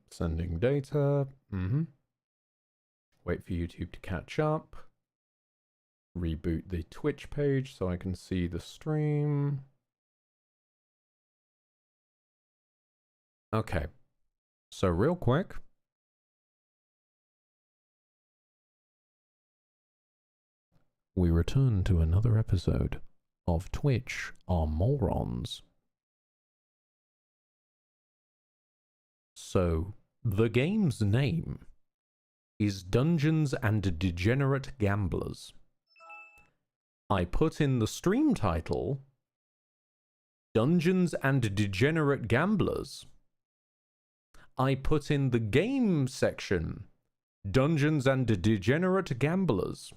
Sending data. Wait for YouTube to catch up. Reboot the Twitch page so I can see the stream. Okay. So real quick. We return to another episode of Twitch Are Morons. So, the game's name is Dungeons and Degenerate Gamblers. I put in the stream title, Dungeons and Degenerate Gamblers. I put in the game section, Dungeons and Degenerate Gamblers.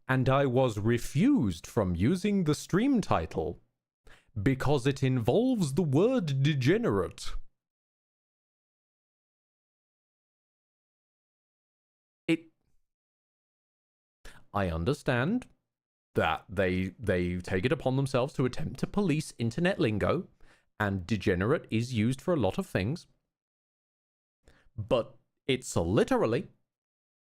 And I was refused from using the stream title because it involves the word degenerate. I understand that they take it upon themselves to attempt to police internet lingo, and degenerate is used for a lot of things. But it's literally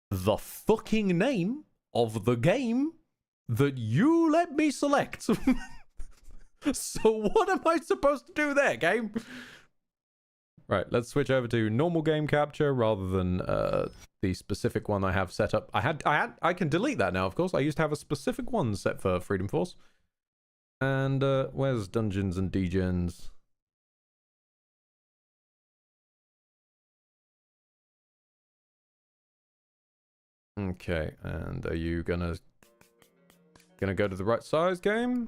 the fucking name of the game that you let me select. So what am I supposed to do there, game? Right, let's switch over to normal game capture rather than the specific one I have set up. I can delete that now, of course. I used to have a specific one set for Freedom Force. And where's Dungeons and Degens? Okay, and are you gonna go to the right size, game?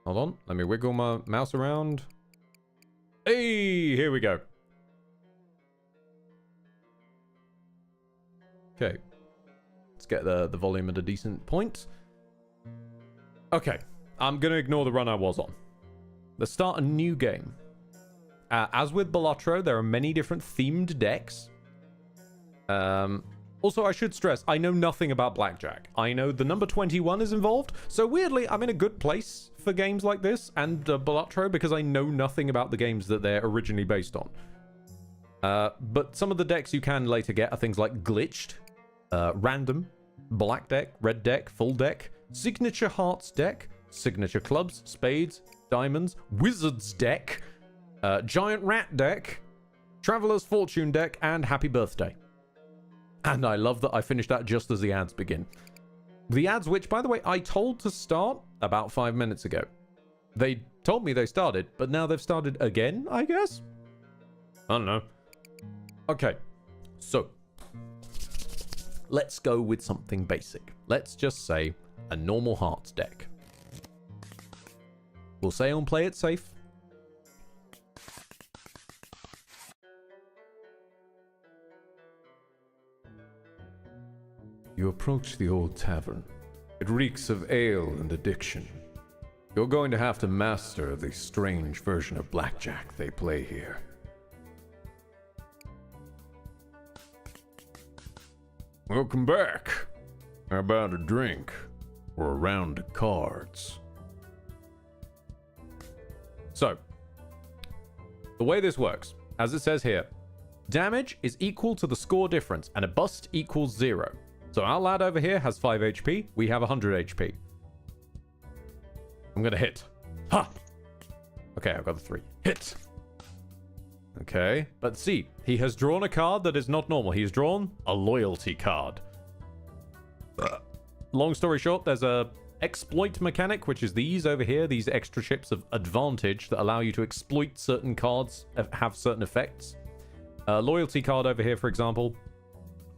Hold on, let me wiggle my mouse around. Hey, here we go. Okay, let's get the volume at a decent point. Okay, I'm gonna ignore the run I was on. Let's start a new game. As with Balatro, there are many different themed decks. Also, I should stress, I know nothing about blackjack. I know the number 21 is involved, so weirdly, I'm in a good place for games like this and Balatro because I know nothing about the games that they're originally based on. But some of the decks you can later get are things like Glitched, Random, Black Deck, Red Deck, Full Deck, Signature Hearts Deck, Signature Clubs, Spades, Diamonds, Wizards Deck, Giant Rat Deck, Traveler's Fortune Deck, and Happy Birthday. And I love that I finished that just as the ads begin. The ads, which, by the way, I told to start about 5 minutes ago. They told me they started, but now they've started again, I guess? I don't know. Okay, so let's go with something basic. Let's just say a normal Hearts deck. We'll say on play it safe. You approach the old tavern. It reeks of ale and addiction. You're going to have to master the strange version of blackjack they play here. Welcome back. How about a drink or a round of cards? So, the way this works, as it says here, damage is equal to the score difference and a bust equals 0. So our lad over here has 5 HP. We have 100 HP. I'm gonna hit. Ha! Okay, I've got the 3. Hit! Okay, but see, he has drawn a card that is not normal. He's drawn a loyalty card. Long story short, there's a exploit mechanic, which is these over here, these extra chips of advantage that allow you to exploit certain cards, have certain effects. Loyalty card over here, for example.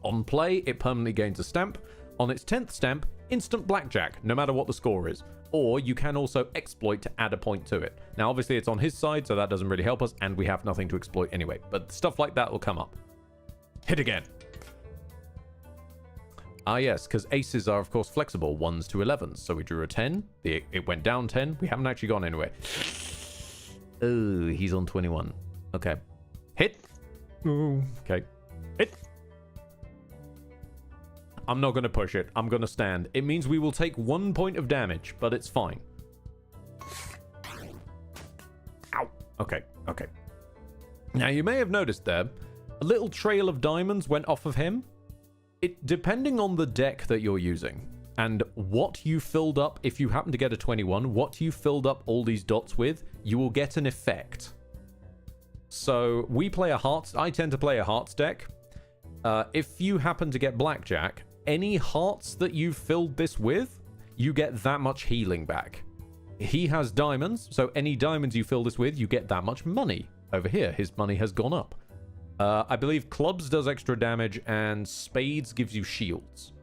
On play, it permanently gains a stamp. On its 10th stamp, instant blackjack, no matter what the score is. Or you can also exploit to add a point to it. Now, obviously, it's on his side, so that doesn't really help us, and we have nothing to exploit anyway. But stuff like that will come up. Hit again. Ah, yes, because aces are, of course, flexible, 1s to 11s. So we drew a 10. It went down 10. We haven't actually gone anywhere. Oh, he's on 21. Okay. Hit. Ooh. Okay. Hit. I'm not going to push it. I'm going to stand. It means we will take 1 point of damage, but it's fine. Ow. Okay. Okay. Now, you may have noticed there, a little trail of diamonds went off of him. Depending on the deck that you're using and what you filled up, if you happen to get a 21, what you filled up all these dots with, you will get an effect. So we play a hearts. I tend to play a hearts deck. If you happen to get blackjack, any hearts that you've filled this with, you get that much healing back. He has diamonds, so any diamonds you fill this with, you get that much money. Over here, his money has gone up. I believe clubs does extra damage and spades gives you shields.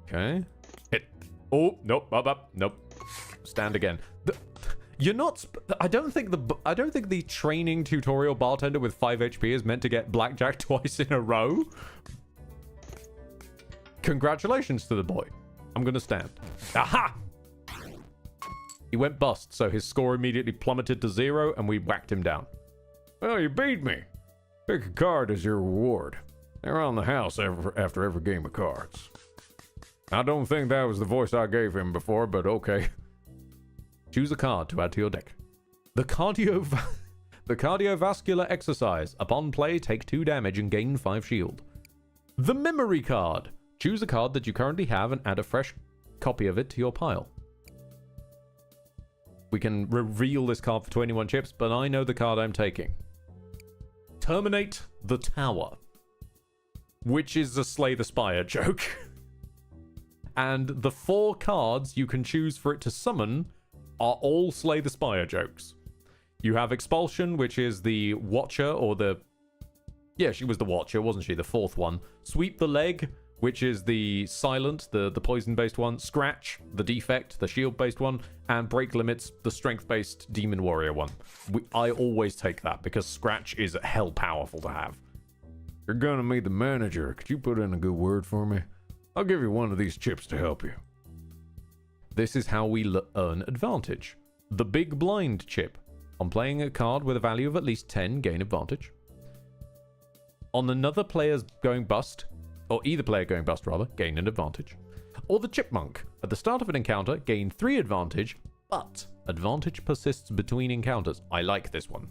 Okay. Hit. Oh, nope, nope. Stand again. You're not. I don't think the training tutorial bartender with 5 HP is meant to get blackjack twice in a row. Congratulations to the boy. I'm gonna stand. Aha! He went bust, so his score immediately plummeted to 0, and we whacked him down. Well, you beat me. Pick a card as your reward. They're on the house after every game of cards. I don't think that was the voice I gave him before, but okay. Choose a card to add to your deck. The cardiovascular exercise. Upon play, take 2 damage and gain 5 shield. The memory card. Choose a card that you currently have and add a fresh copy of it to your pile. We can reveal this card for 21 chips, but I know the card I'm taking. Terminate the Tower, which is a Slay the Spire joke. And the 4 cards you can choose for it to summon are all Slay the Spire jokes. You have Expulsion, which is the Watcher, or the... Yeah, she was the Watcher, wasn't she? The 4th one. Sweep the Leg, which is the Silent, the poison-based one. Scratch, the Defect, the shield-based one. And Break Limits, the strength-based Demon Warrior one. I always take that, because Scratch is hell powerful to have. You're gonna meet the manager. Could you put in a good word for me? I'll give you one of these chips to help you. This is how we earn advantage. The Big Blind chip. On playing a card with a value of at least 10, gain advantage. On another player's going bust, or either player going bust rather, gain an advantage. Or the Chipmunk. At the start of an encounter, gain 3 advantage, but advantage persists between encounters. I like this one.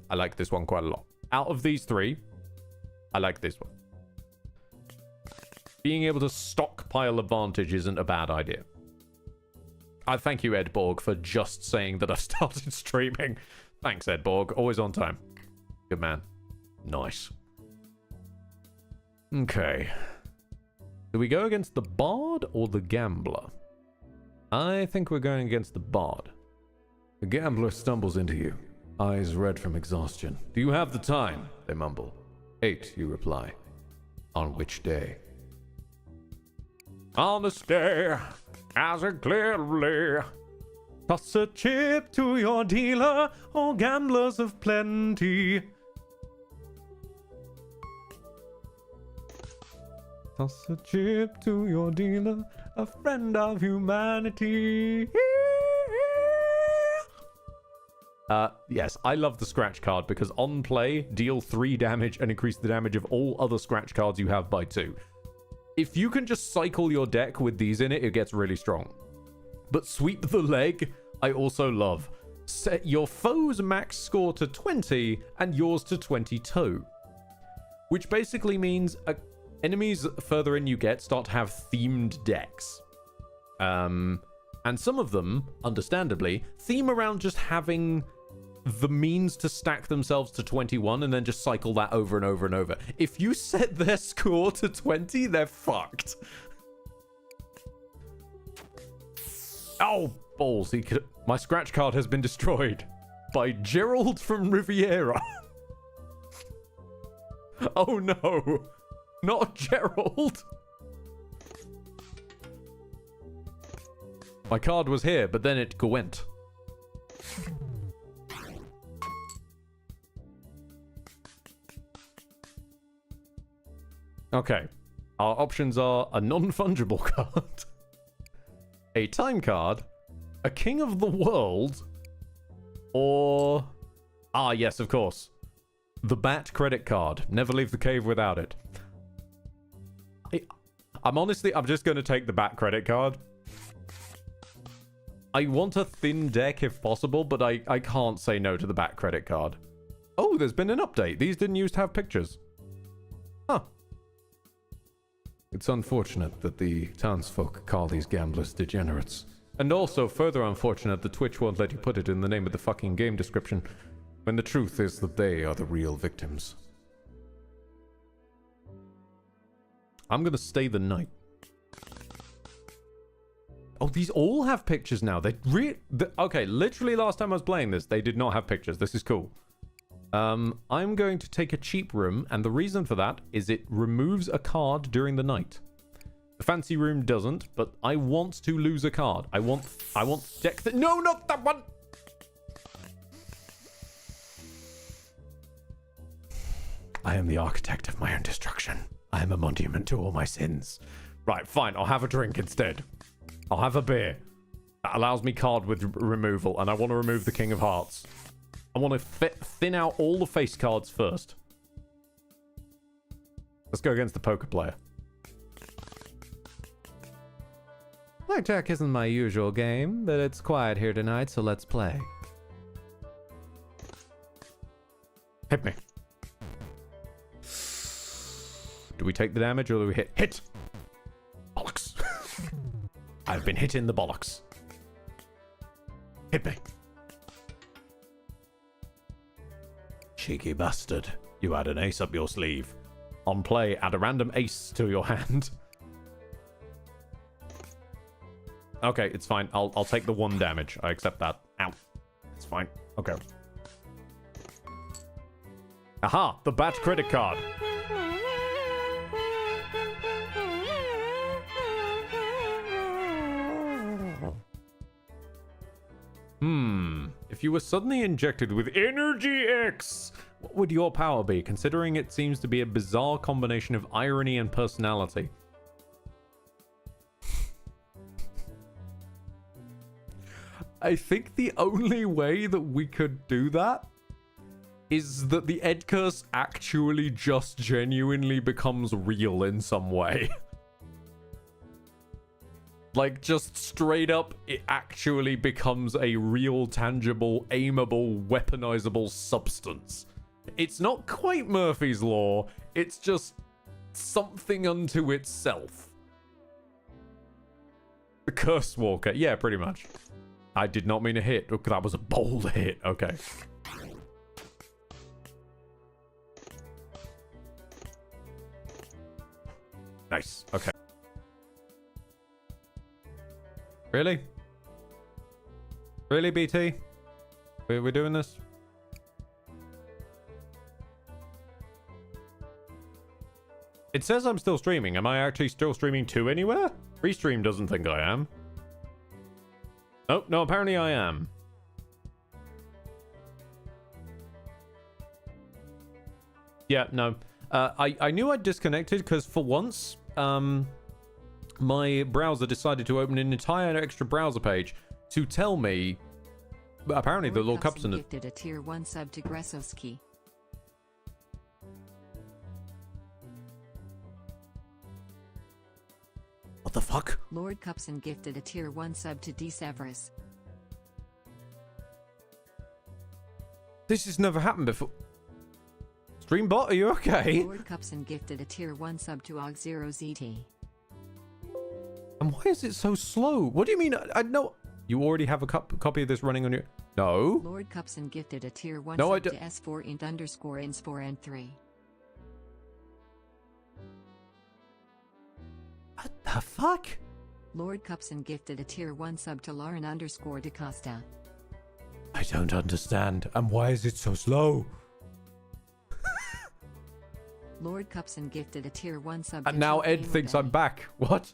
I like this one quite a lot. Out of these 3, I like this one. Being able to stockpile advantage isn't a bad idea. I thank you, Ed Borg, for just saying that I've started streaming. Thanks, Ed Borg. Always on time. Good man. Nice. Okay. Do we go against the Bard or the Gambler? I think we're going against the Bard. The Gambler stumbles into you, eyes red from exhaustion. Do you have the time? They mumble. 8, you reply. On which day? On this day, as it clearly. Toss a chip to your dealer, oh gamblers of plenty. Toss a chip to your dealer, a friend of humanity. Yes, I love the scratch card because on play, deal 3 damage and increase the damage of all other scratch cards you have by 2. If you can just cycle your deck with these in it, it gets really strong. But Sweep the Leg, I also love. Set your foe's max score to 20 and yours to 22. Which basically means enemies further in you get start to have themed decks. And some of them, understandably, theme around just having the means to stack themselves to 21 and then just cycle that over and over and over. If you set their score to 20, they're fucked. Oh, balls. My scratch card has been destroyed by Gerald from Riviera. Oh no. Not Gerald. My card was here, but then it went. Okay. Our options are a non-fungible card, a time card, a King of the World, or... Ah, yes, of course. The Bat credit card. Never leave the cave without it. I'm just going to take the Bat credit card. I want a thin deck if possible, but I can't say no to the back credit card. Oh, there's been an update. These didn't used to have pictures. Huh. It's unfortunate that the townsfolk call these gamblers degenerates. And also, further unfortunate that Twitch won't let you put it in the name of the fucking game description, when the truth is that they are the real victims. I'm gonna stay the night. Oh, these all have pictures now. Okay, literally last time I was playing this, they did not have pictures. This is cool. I'm going to take a cheap room, and the reason for that is it removes a card during the night. The fancy room doesn't, but I want to lose a card. I want deck that. No, not that one. I am the architect of my own destruction. I am a monument to all my sins. Right, fine. I'll have a drink instead. I'll have a beer. That allows me card with removal, and I want to remove the King of Hearts. I want to thin out all the face cards first. Let's go against the poker player. Blackjack isn't my usual game, but it's quiet here tonight, so let's play. Hit me. Do we take the damage or do we hit? Hit! Bollocks. I've been hit in the bollocks. Hit me. Cheeky bastard. You had an ace up your sleeve. On play, add a random ace to your hand. Okay, it's fine. I'll take the 1 damage. I accept that. Ow. It's fine. Okay. Aha! The bat credit card. If you were suddenly injected with Energy X, what would your power be, considering it seems to be a bizarre combination of irony and personality? I think the only way that we could do that is that the Ed curse actually just genuinely becomes real in some way. Like, just straight up, it actually becomes a real, tangible, aimable, weaponizable substance. It's not quite Murphy's Law, it's just something unto itself. The Curse Walker, yeah, pretty much. I did not mean a hit. Look, that was a bold hit. Okay. Nice. Okay. Really? Really, BT? We're doing this? It says I'm still streaming. Am I actually still streaming to anywhere? Restream doesn't think I am. Oh, no, apparently I am. Yeah, no. I knew I'd disconnected because for once, my browser decided to open an entire extra browser page to tell me. Apparently, the Lord Cupson gifted a tier 1 sub to Gresowski. What the fuck? Lord Cupson gifted a tier 1 sub to D. Severus. This has never happened before. Streambot, are you okay? Lord Cupson gifted a tier 1 sub to Og0ZT. And why is it so slow? What do you mean? I know. You already have a copy of this running on your... No. Lord Cupson gifted a tier 1 sub to S4int_ins4n3. What the fuck? Lord Cupson gifted a tier 1 sub to Lauren_DaCosta. I don't understand. And why is it so slow? Lord Cupson gifted a tier 1 sub to... And now Ed thinks I'm back. What?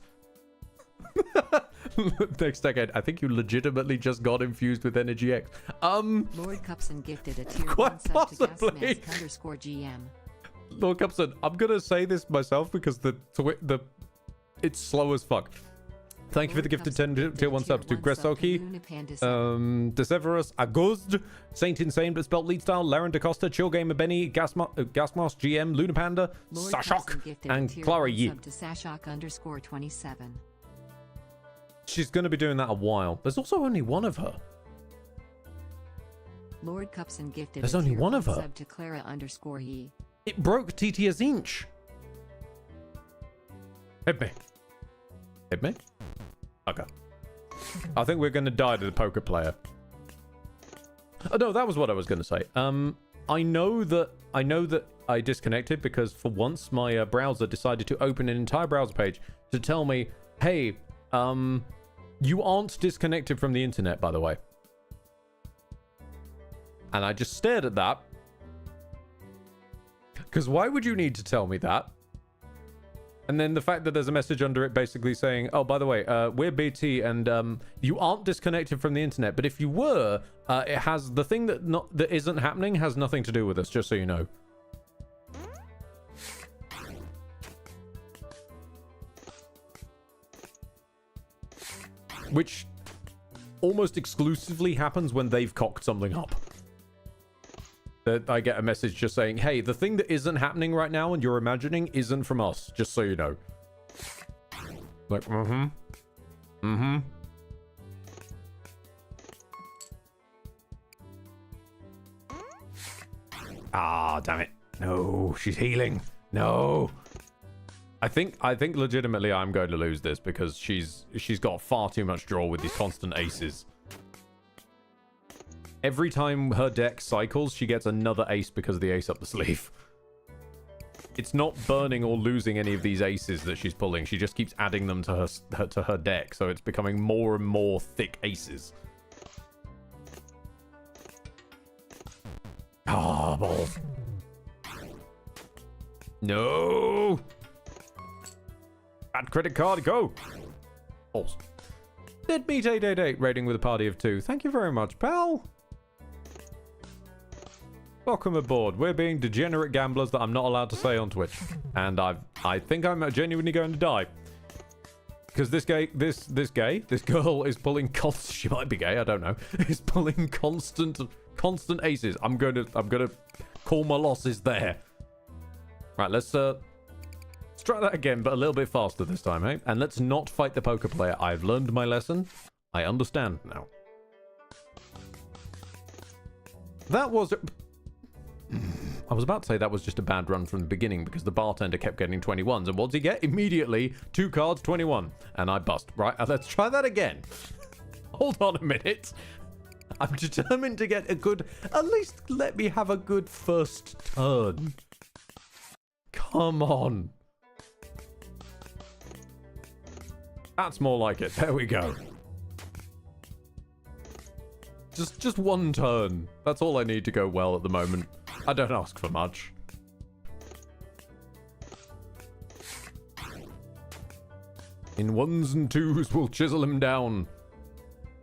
Next decade. I think you legitimately just got infused with Energy X. Lord Cupson gifted a tier 1 sub possibly. to Gasmask_GM. Lord Cupson, I'm gonna say this myself because it's slow as fuck. Thank you for the gifted 10 tier 1 subs to Gresoki, Deseverus, Aguzd, Saint Insane but spelt lead style, Laren DaCosta, Chill Gamer Benny, Gasmas GM, Luna Panda, Sashok, and Clara Yi. To Sashok_27. She's going to be doing that a while. There's also only one of her. Lord Cupson gifted There's a only tier one of her. sub to Clara_E. It broke TT a inch. Hit me. Hit me? Okay. I think we're going to die to the poker player. Oh, no, that was what I was going to say. I know that I disconnected because for once my browser decided to open an entire browser page to tell me, hey, you aren't disconnected from the internet, by the way. And I just stared at that. Because why would you need to tell me that? And then the fact that there's a message under it basically saying, oh, by the way, we're BT and you aren't disconnected from the internet. But if you were, it has the thing that isn't happening has nothing to do with us, just so you know. Which almost exclusively happens when they've cocked something up. That I get a message just saying, hey, the thing that isn't happening right now and you're imagining isn't from us, just so you know. Like, Ah, damn it. No, she's healing. No. I think legitimately I'm going to lose this because she's got far too much draw with these constant aces. Every time her deck cycles, she gets another ace because of the ace up the sleeve. It's not burning or losing any of these aces that she's pulling. She just keeps adding them to her deck, so it's becoming more and more thick aces. Ah, balls. No! Bad credit card, go! Balls. Did meet 888 rating with a party of 2. Thank you very much, pal. Welcome aboard. We're being degenerate gamblers that I'm not allowed to say on Twitch. And I think I'm genuinely going to die. Because this girl is pulling she might be gay, I don't know. Is pulling constant aces. I'm gonna call my losses there. Right, let's try that again, but a little bit faster this time, eh? And let's not fight the poker player. I've learned my lesson. I understand now. That was... I was about to say that was just a bad run from the beginning because the bartender kept getting 21s. And what does he get? Immediately, 2 cards, 21. And I bust. Right, let's try that again. Hold on a minute. I'm determined to get a good... At least let me have a good first turn. Come on. That's more like it. There we go. Just one turn. That's all I need to go well at the moment. I don't ask for much. In 1s and 2s, we'll chisel him down.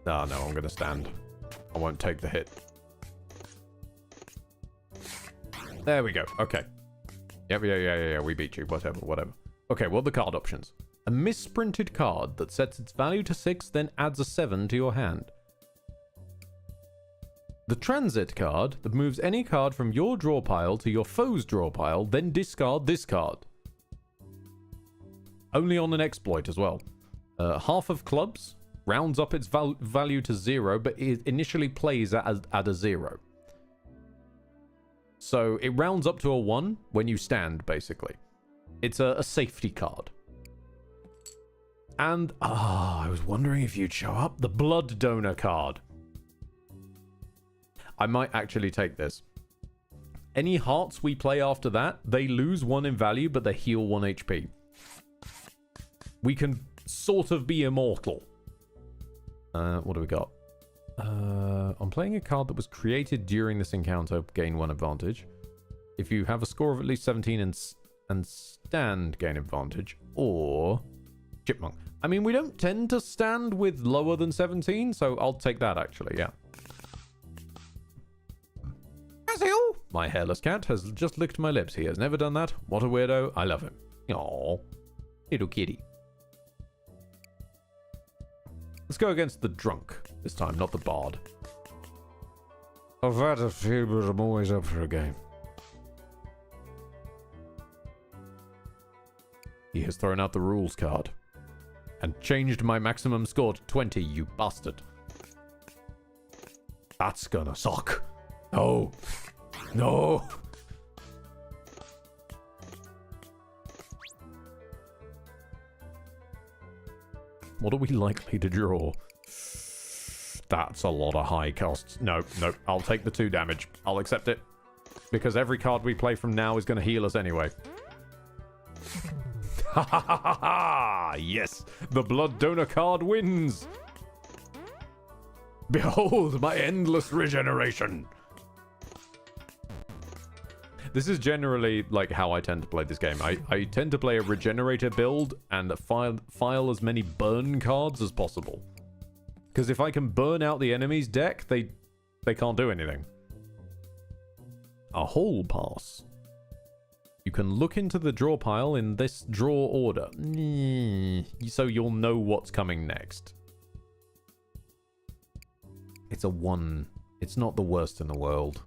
Ah, no, I'm gonna stand. I won't take the hit. There we go. Okay. Yeah, we beat you. Whatever. Okay, what are the card options? A misprinted card that sets its value to 6, then adds a 7 to your hand. The transit card that moves any card from your draw pile to your foe's draw pile, then discard this card. Only on an exploit as well. Half of clubs rounds up its value to 0, but it initially plays at a 0. So it rounds up to a 1 when you stand, basically. It's a safety card. And, I was wondering if you'd show up. The blood donor card. I might actually take this. Any hearts we play after that, they lose 1 in value, but they heal 1 HP. We can sort of be immortal. What do we got? I'm playing a card that was created during this encounter, gain 1 advantage. If you have a score of at least 17 and stand, gain advantage. Or chipmunk. I mean, we don't tend to stand with lower than 17, so I'll take that actually, yeah. Basil! My hairless cat has just licked my lips. He has never done that. What a weirdo. I love him. Aww. Little kitty. Let's go against the drunk this time, not the bard. I've had a few, but I'm always up for a game. He has thrown out the rules card. And changed my maximum score to 20, you bastard. That's gonna suck. No. No. What are we likely to draw? That's a lot of high costs. No, no, I'll take the 2 damage. I'll accept it. Because every card we play from now is going to heal us anyway. Ha ha ha ha ha! Yes! The blood donor card wins! Behold my endless regeneration! This is generally like how I tend to play this game. I tend to play a regenerator build and file as many burn cards as possible. Because if I can burn out the enemy's deck, they can't do anything. A hall pass. You can look into the draw pile in this draw order. So you'll know what's coming next. It's a 1. It's not the worst in the world.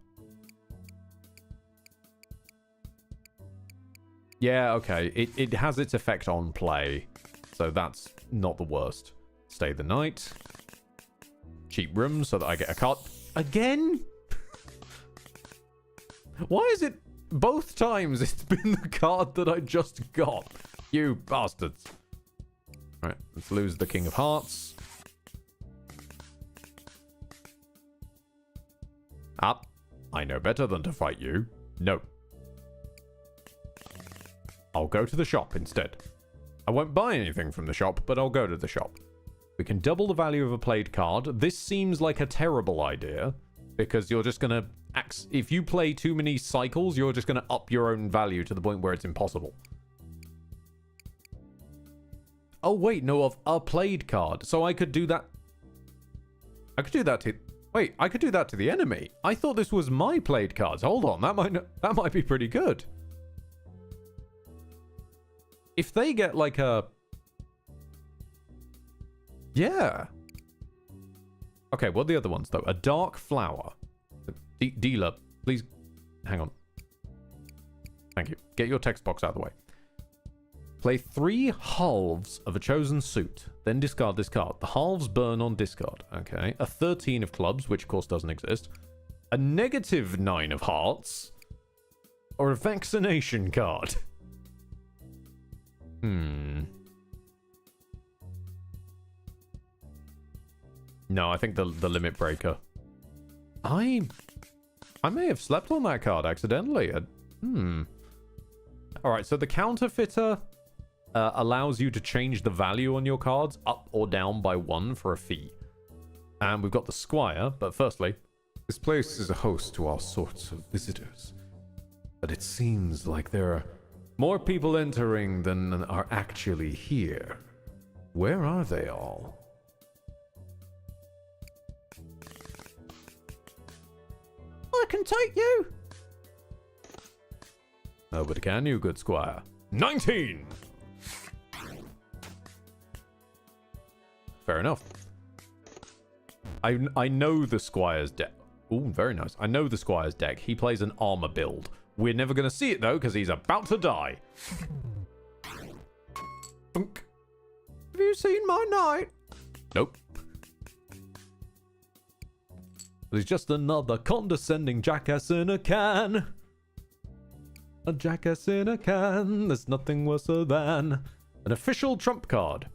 Yeah, okay. It has its effect on play. So that's not the worst. Stay the night. Cheap room so that I get a card. Again? Why is it both times it's been the card that I just got? You bastards. Right, let's lose the King of Hearts. Up. I know better than to fight you. No. I'll go to the shop instead. I won't buy anything from the shop, but I'll go to the shop. We can double the value of a played card. This seems like a terrible idea, because you're just going to... If you play too many cycles, you're just going to up your own value to the point where it's impossible. Oh, wait, no, of a played card. So I could do that... I could do that to... Wait, I could do that to the enemy. I thought this was my played cards. Hold on, that might be pretty good. If they get like a... Yeah. Okay, what are the other ones though? A dark flower. Dealer, please... Hang on. Thank you. Get your text box out of the way. Play 3 halves of a chosen suit. Then discard this card. The halves burn on discard. Okay. A 13 of clubs, which of course doesn't exist. A negative 9 of hearts. Or a vaccination card. No, I think the limit breaker. I may have slept on that card accidentally. Alright, so the counterfeiter allows you to change the value on your cards up or down by 1 for a fee. And we've got the Squire, but firstly... This place is a host to all sorts of visitors. But it seems like there are more people entering than are actually here. Where are they all? I can take you! Oh, but can you, good squire? 19! Fair enough. I know the squire's deck. Ooh, very nice. I know the squire's deck. He plays an armor build. We're never going to see it, though, because he's about to die. Thunk. Have you seen my knight? Nope. He's just another condescending jackass in a can. A jackass in a can. There's nothing worse than an official trump card.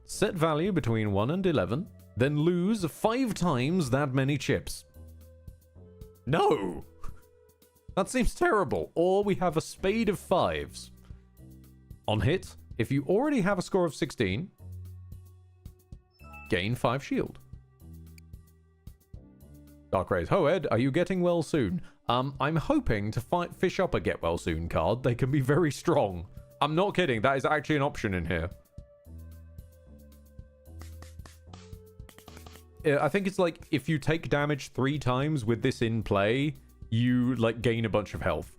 Set value between 1 and 11. Then lose 5 times that many chips. No! That seems terrible. Or we have a spade of 5s. On hit, if you already have a score of 16, gain 5 shield. Dark Rays. Ho, Ed, are you getting well soon? I'm hoping to fish up a get well soon card. They can be very strong. I'm not kidding. That is actually an option in here. I think it's like if you take damage 3 times with this in play, you like gain a bunch of health.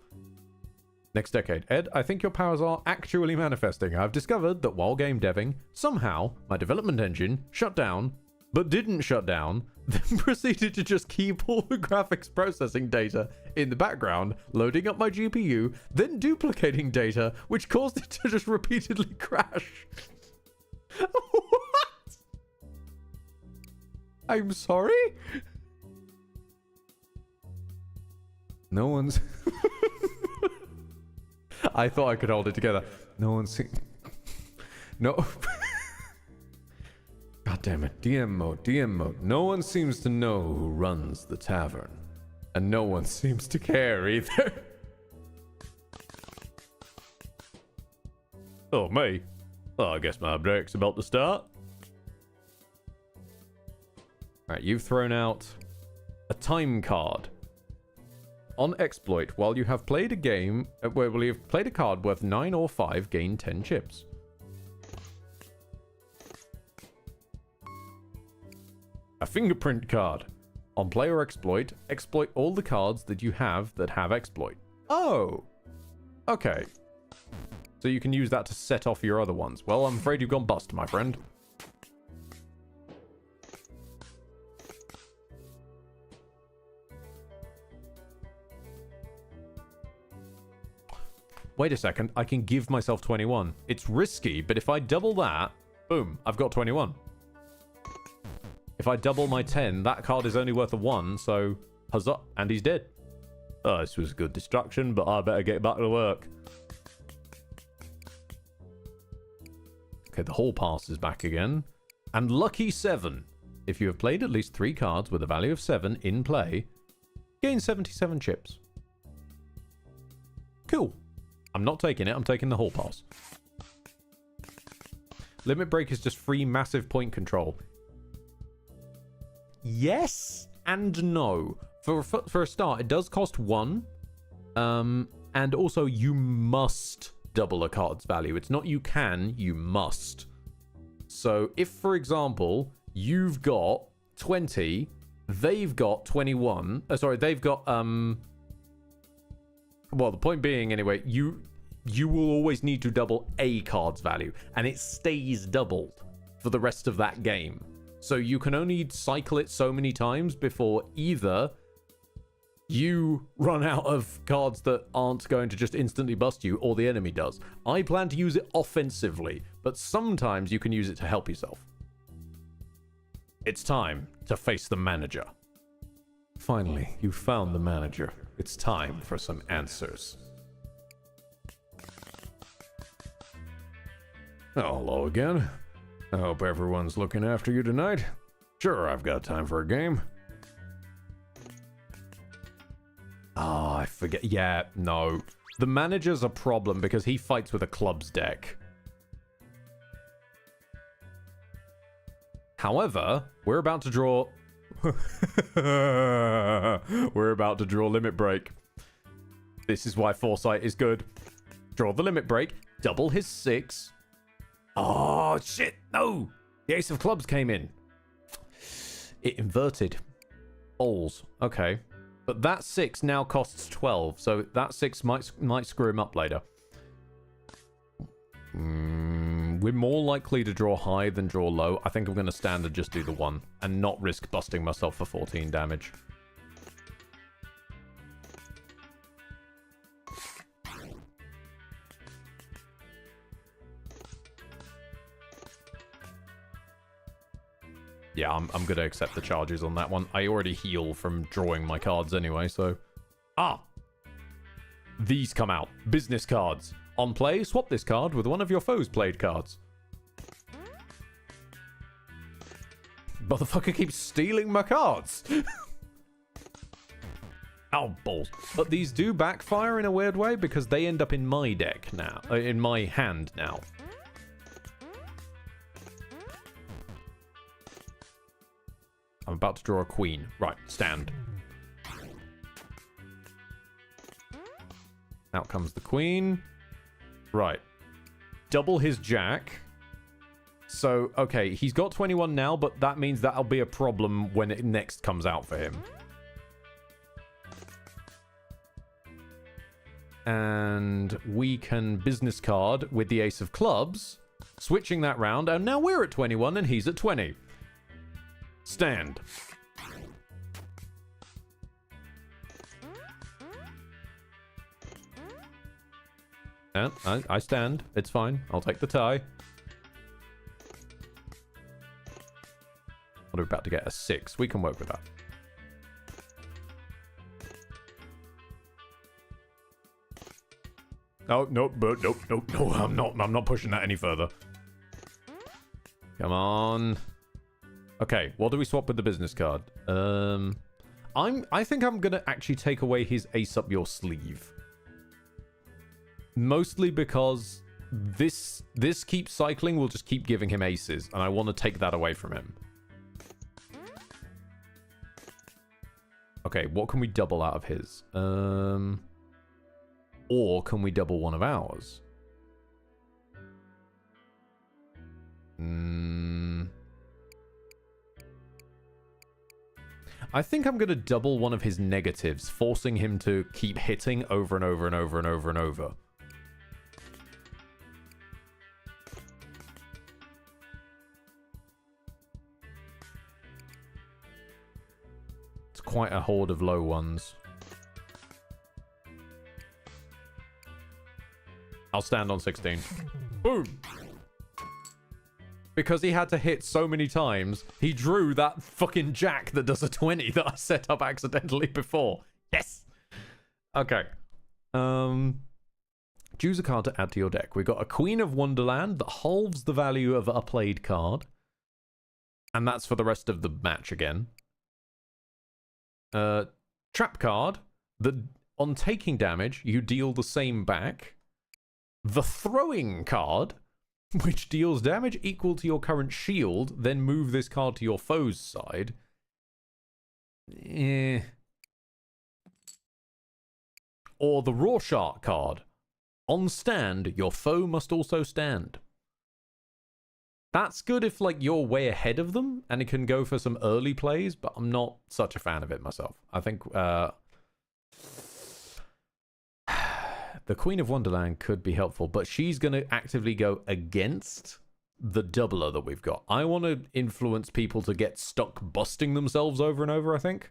Next decade. Ed, I think your powers are actually manifesting. I've discovered that while game deving, somehow my development engine shut down, but didn't shut down, then proceeded to just keep all the graphics processing data in the background, loading up my GPU, then duplicating data, which caused it to just repeatedly crash. What? I'm sorry? No one's... I thought I could hold it together. No one's seen... No... God damn it. DM mode, DM mode. No one seems to know who runs the tavern. And no one seems to care either. Oh, me? Well, I guess my break's about to start. Alright, you've thrown out a time card. On exploit, while you have played a game... well, you've played a card worth 9 or 5, gain 10 chips. A fingerprint card. On play or exploit, exploit all the cards that you have that have exploit. Oh! Okay. So you can use that to set off your other ones. Well, I'm afraid you've gone bust, my friend. Wait a second, I can give myself 21. It's risky, but if I double that, boom, I've got 21. If I double my 10, that card is only worth a 1, so huzzah, and he's dead. Oh, this was a good distraction, but I better get back to work. Okay, the hall pass is back again. And lucky 7. If you have played at least 3 cards with a value of 7 in play, gain 77 chips. Cool. I'm not taking it, I'm taking the hall pass. Limit break is just free massive point control. Yes and no. For a start, it does cost 1. And also, you must double a card's value. It's not you can, you must. So, if, for example, you've got 20, they've got 21. Sorry, they've got... well, the point being, anyway, you will always need to double a card's value. And it stays doubled for the rest of that game. So you can only cycle it so many times before either you run out of cards that aren't going to just instantly bust you, or the enemy does. I plan to use it offensively, but sometimes you can use it to help yourself. It's time to face the manager. Finally, you found the manager. It's time for some answers. Hello again. I hope everyone's looking after you tonight. Sure, I've got time for a game. Ah, I forget. Yeah, no. The manager's a problem because he fights with a clubs deck. However, we're about to draw... we're about to draw limit break. This is why foresight is good. Draw the limit break, double his 6... Oh, shit, no! The ace of clubs came in. It inverted. Balls. Okay. But that 6 now costs 12, so that 6 might screw him up later. We're more likely to draw high than draw low. I think I'm going to stand and just do the 1, and not risk busting myself for 14 damage. Yeah, I'm going to accept the charges on that one. I already heal from drawing my cards anyway, so... Ah! These come out. Business cards. On play, swap this card with one of your foes' played cards. Motherfucker keeps stealing my cards! Oh, balls. But these do backfire in a weird way because they end up in my deck now. In my hand now. I'm about to draw a queen. Right, stand. Out comes the queen. Right. Double his jack. So, okay, he's got 21 now, but that means that'll be a problem when it next comes out for him. And we can business card with the ace of clubs, switching that round, and now we're at 21 and he's at 20. Stand. And I stand. It's fine. I'll take the tie. about to get a 6. We can work with that. Oh, nope, nope, no, I'm not pushing that any further. Come on. Okay, what do we swap with the business card? I think I'm gonna actually take away his ace up your sleeve. Mostly because this keeps cycling will just keep giving him aces, and I want to take that away from him. Okay, what can we double out of his? Or can we double one of ours? I think I'm going to double one of his negatives, forcing him to keep hitting over and over and over and over and over. It's quite a horde of low ones. I'll stand on 16. Boom! Because he had to hit so many times, he drew that fucking jack that does a 20 that I set up accidentally before. Yes! Okay. Choose a card to add to your deck. We've got a Queen of Wonderland that halves the value of a played card. And that's for the rest of the match again. Trap card that on taking damage, you deal the same back. The throwing card, which deals damage equal to your current shield, then move this card to your foe's side. Or the Rorschach card. On stand, your foe must also stand. That's good if, like, you're way ahead of them, and it can go for some early plays, but I'm not such a fan of it myself. I think, the Queen of Wonderland could be helpful, but she's going to actively go against the doubler that we've got. I want to influence people to get stuck busting themselves over and over, I think.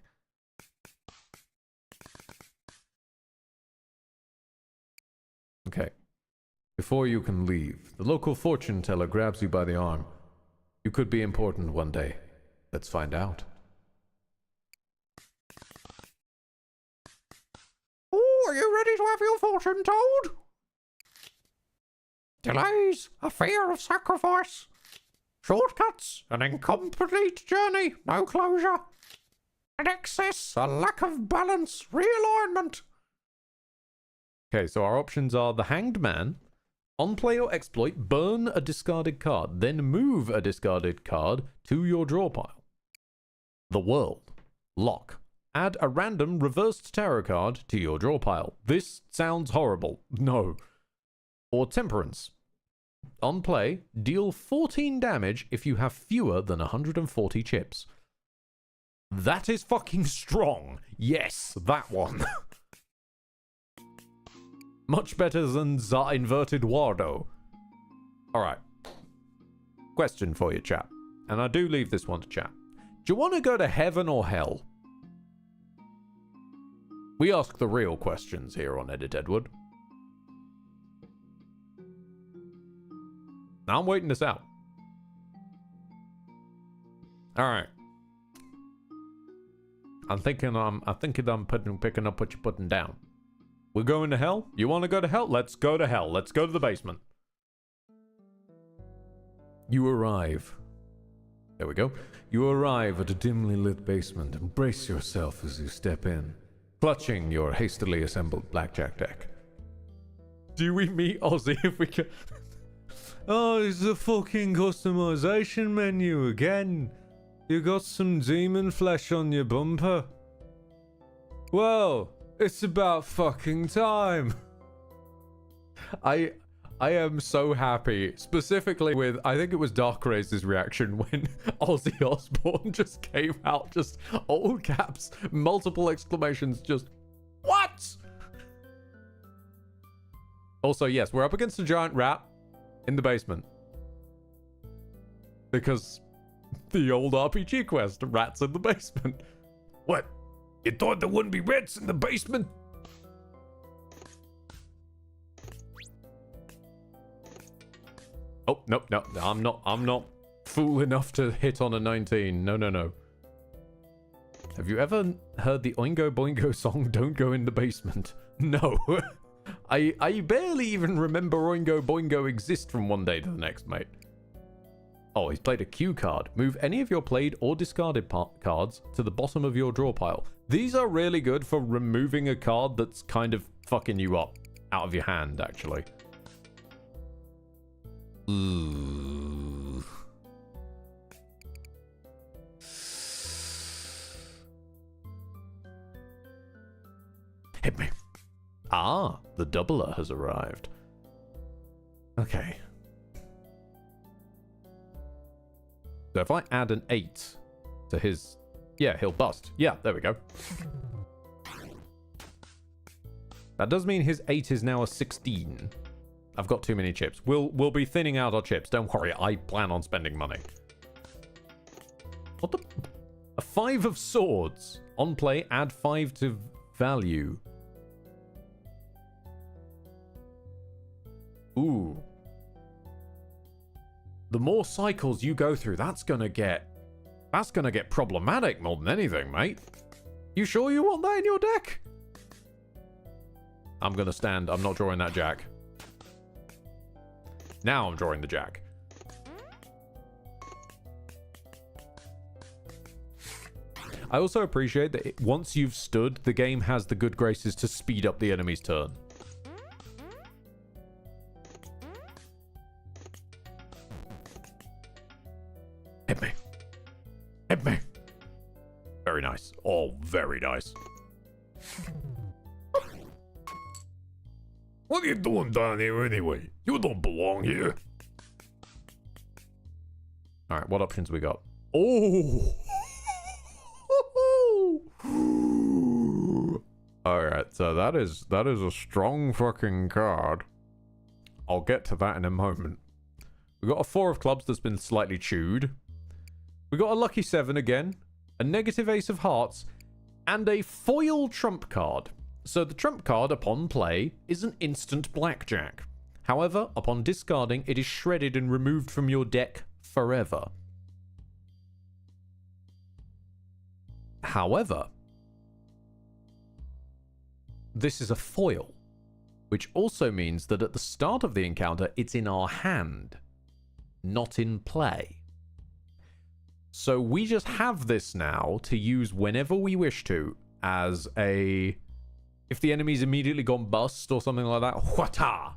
Okay. Before you can leave, the local fortune teller grabs you by the arm. You could be important one day. Let's find out. Oh, are you ready to have your fortune told? Delays, a fear of sacrifice. Shortcuts, an incomplete journey, no closure. An excess, a lack of balance, realignment. Okay, so our options are the Hanged Man. On play or exploit, burn a discarded card, then move a discarded card to your draw pile. The World. Lock. Add a random reversed tarot card to your draw pile. This sounds horrible. No. Or Temperance. On play, deal 14 damage if you have fewer than 140 chips. That is fucking strong. Yes, that one. Much better than the inverted Wardo. Alright. Question for you, chap. And I do leave this one to chat. Do you want to go to heaven or hell? We ask the real questions here on Edit Edward. Now I'm waiting this out. Alright. I'm thinking I'm picking up what you're putting down. We're going to hell? You want to go to hell? Let's go to hell. Let's go to the basement. You arrive. There we go. You arrive at a dimly lit basement and brace yourself as you step in, clutching your hastily assembled blackjack deck. Do we meet Ozzy if we can? Oh, it's the fucking customization menu again. You got some demon flesh on your bumper. Well, it's about fucking time. I am so happy, specifically with, I think it was Darkraze's reaction when Ozzy Osbourne just came out, just all caps, multiple exclamations, just, what? Also, yes, we're up against a giant rat in the basement. Because the old RPG quest, rats in the basement. What? You thought there wouldn't be rats in the basement? Oh, nope, no, I'm not fool enough to hit on a 19. No, no, no. Have you ever heard the Oingo Boingo song, Don't Go in the Basement? No. I barely even remember Oingo Boingo exist from one day to the next, mate. Oh, he's played a cue card. Move any of your played or discarded cards to the bottom of your draw pile. These are really good for removing a card that's kind of fucking you up out of your hand, actually. Ooh. Hit me. Ah, the doubler has arrived. Okay. So if I add an 8 to his... Yeah, he'll bust. Yeah, there we go. That does mean his 8 is now a 16. I've got too many chips. We'll be thinning out our chips. Don't worry, I plan on spending money. What the... A 5 of swords. On play, add 5 to value. Ooh. The more cycles you go through, that's gonna get problematic more than anything, mate. You sure you want that in your deck? I'm gonna stand. I'm not drawing that jack. Now I'm drawing the jack. I also appreciate that once you've stood, the game has the good graces to speed up the enemy's turn. Hit me. Hit me. Very nice. Oh, very nice. What are you doing down here anyway? You don't belong here. Alright, what options we got? Oh! Alright, so that is a strong fucking card. I'll get to that in a moment. We got a 4 of clubs that's been slightly chewed. We got a lucky 7 again, a negative ace of hearts, and a foil trump card. So the trump card upon play is an instant blackjack. However, upon discarding, it is shredded and removed from your deck forever. However, this is a foil, which also means that at the start of the encounter, it's in our hand, not in play. So we just have this now to use whenever we wish to as a... If the enemy's immediately gone bust or something like that, whata!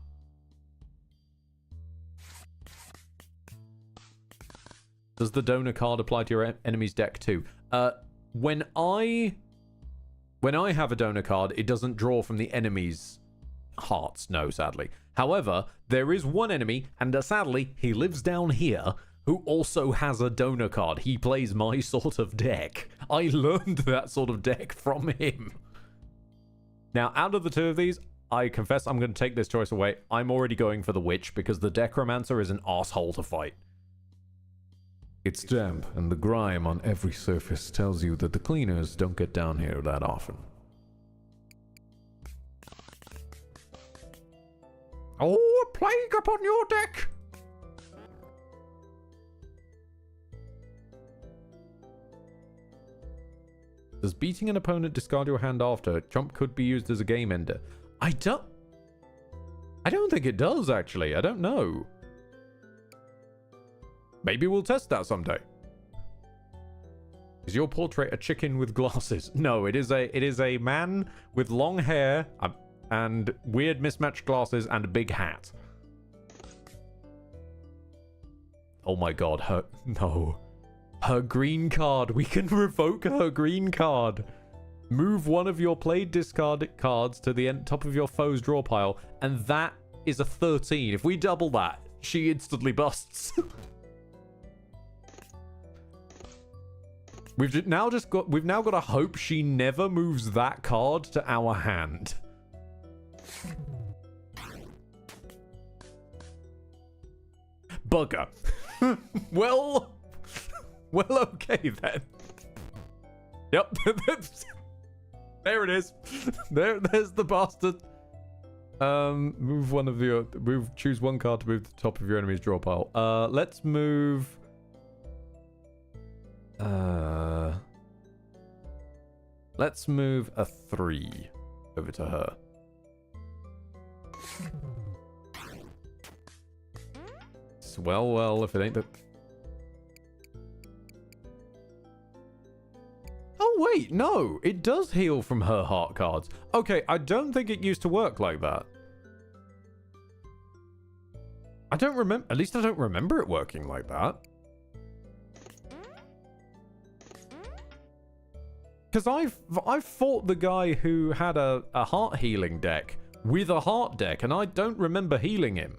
Does the donor card apply to your enemy's deck too? When I have a donor card, it doesn't draw from the enemy's hearts, no, sadly. However, there is one enemy, and sadly, he lives down here, who also has a donor card. He plays my sort of deck. I learned that sort of deck from him. Now, out of the two of these, I confess I'm going to take this choice away. I'm already going for the witch, because the Decromancer is an asshole to fight. It's damp, and the grime on every surface tells you that the cleaners don't get down here that often. Oh, a plague upon your deck! Does beating an opponent discard your hand after? Trump could be used as a game ender. I don't think it does, actually. I don't know. Maybe we'll test that someday. Is your portrait a chicken with glasses? No, it is a man with long hair and weird mismatched glasses and a big hat. Oh my god, her green card. We can revoke her green card. Move one of your played discarded cards to the top of your foe's draw pile, and that is a 13. If we double that, she instantly busts. We've now got to hope she never moves that card to our hand. Bugger. Well, okay then. Yep. There it is. There's the bastard. Choose one card to move to the top of your enemy's draw pile. Let's move Let's move a 3 over to her. Well, if it ain't the... Oh, wait, no. It does heal from her heart cards. Okay, I don't think it used to work like that. I don't remember... At least I don't remember it working like that. Because I've fought the guy who had a heart healing deck with a heart deck, and I don't remember healing him.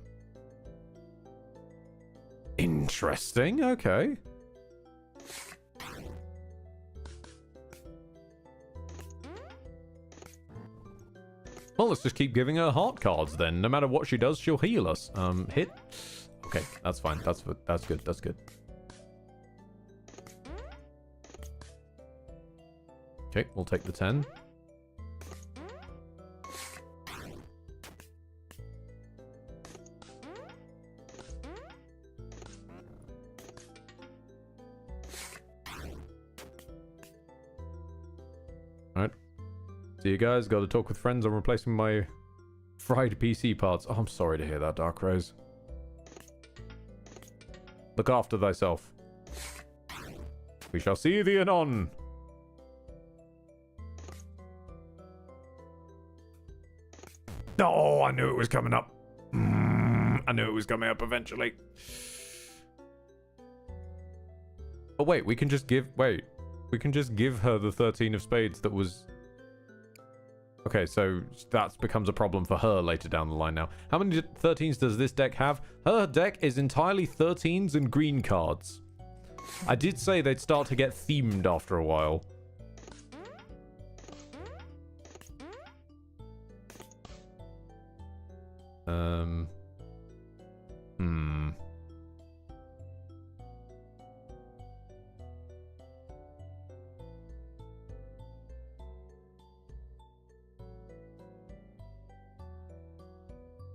Interesting, okay. Well, let's just keep giving her heart cards then. No matter what she does, she'll heal us. Hit. Okay, that's fine. That's good. That's good. Okay, we'll take the 10. Alright. See you guys. Got to talk with friends. I'm replacing my fried PC parts. Oh, I'm sorry to hear that, Dark Rose. Look after thyself. We shall see thee anon. Oh, I knew it was coming up. I knew it was coming up eventually. Oh, wait, we can just give... Wait. We can just give her the 13 of spades that was... Okay, so that becomes a problem for her later down the line now. How many 13s does this deck have? Her deck is entirely 13s and green cards. I did say they'd start to get themed after a while.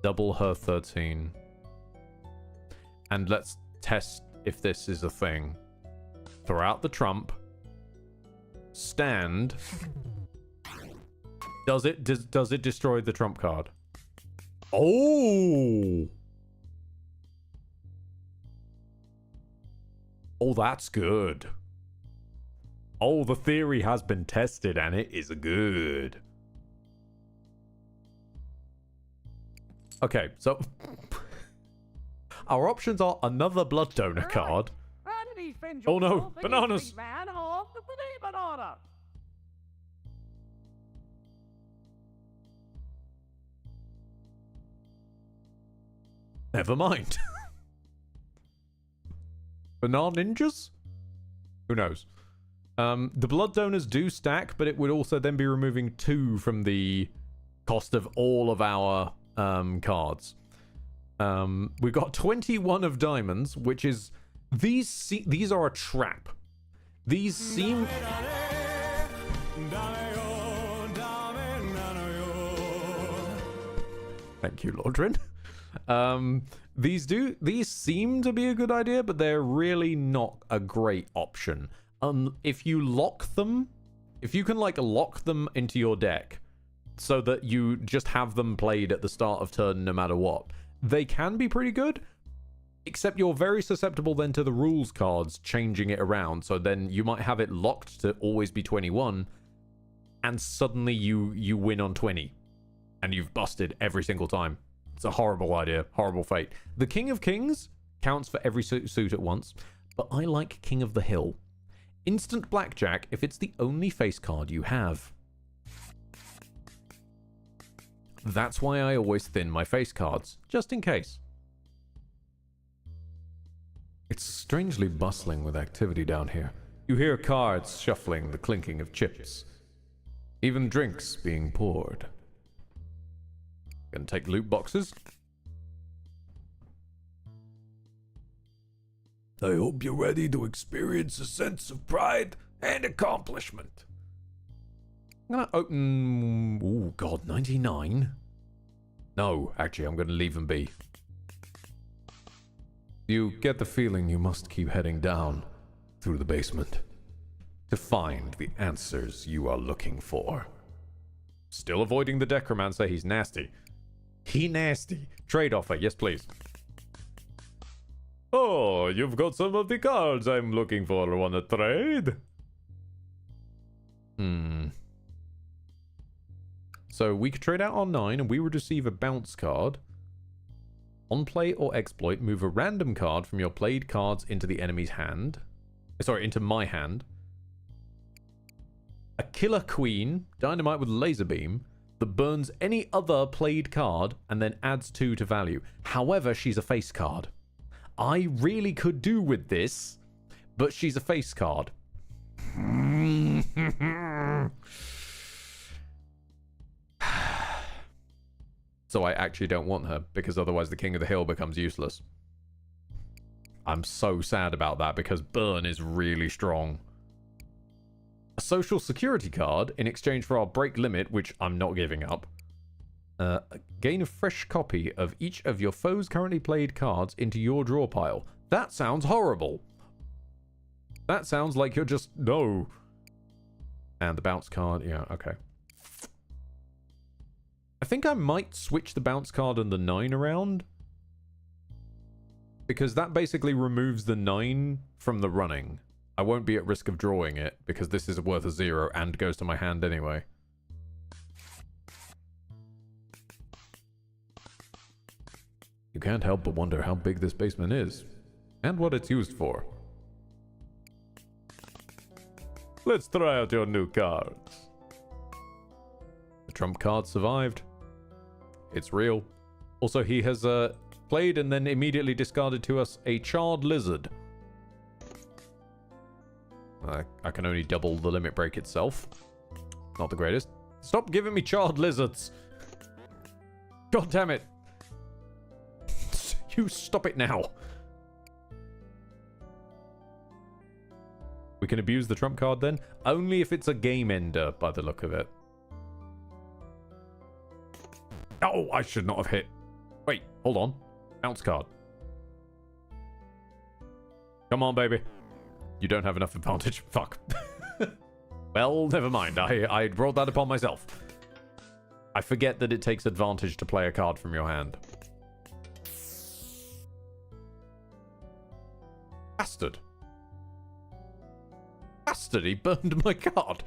Double her 13. And let's test if this is a thing. Throw out the trump. Stand. Does it destroy the trump card? Oh! Oh, that's good. Oh, the theory has been tested and it is good. Okay, so our options are another blood donor card. Oh no, bananas! Never mind. Banana ninjas? Who knows? The blood donors do stack, but it would also then be removing 2 from the cost of all of our cards. We've got 21 of diamonds, which is... These are a trap. These seem... Thank you, Lordrin. These seem to be a good idea, but they're really not a great option. If you lock them... If you can, like, lock them into your deck... so that you just have them played at the start of turn no matter what. They can be pretty good, except you're very susceptible then to the rules cards changing it around, so then you might have it locked to always be 21, and suddenly you win on 20, and you've busted every single time. It's a horrible idea, horrible fate. The King of Kings counts for every suit at once, but I like King of the Hill. Instant blackjack if it's the only face card you have. That's why I always thin my face cards, just in case. It's strangely bustling with activity down here. You hear cards shuffling, the clinking of chips. Even drinks being poured. Gonna take loot boxes. I hope you're ready to experience a sense of pride and accomplishment. I'm gonna open... Oh, God, 99? No, actually, I'm gonna leave them be. You get the feeling you must keep heading down through the basement. to find the answers you are looking for. Still avoiding the Necromancer. He's nasty. He nasty. Trade offer. Yes, please. Oh, you've got some of the cards I'm looking for. Wanna trade? So we could trade out our 9 and we would receive a bounce card. On play or exploit, move a random card from your played cards into the enemy's hand. Sorry, into my hand. A killer queen, dynamite with laser beam, that burns any other played card and then adds 2 to value. However, she's a face card. I really could do with this, but she's a face card. So I actually don't want her, because otherwise the King of the Hill becomes useless. I'm so sad about that, because burn is really strong. A social security card in exchange for our break limit, which I'm not giving up. Gain a fresh copy of each of your foe's currently played cards into your draw pile. That sounds horrible. That sounds like you're just... No. And the bounce card. Yeah, okay. I think I might switch the bounce card and the 9 around. Because that basically removes the 9 from the running. I won't be at risk of drawing it, because this is worth a 0 and goes to my hand anyway. You can't help but wonder how big this basement is, and what it's used for. Let's try out your new cards. The trump card survived. It's real. Also, he has played and then immediately discarded to us a charred lizard. I can only double the limit break itself. Not the greatest. Stop giving me charred lizards. God damn it. You stop it now. We can abuse the trump card then. Only if it's a game ender by the look of it. Oh, I should not have hit. Wait, hold on. Bounce card. Come on, baby. You don't have enough advantage. Fuck. Well, never mind. I brought that upon myself. I forget that it takes advantage to play a card from your hand. Bastard. Bastard, he burned my card.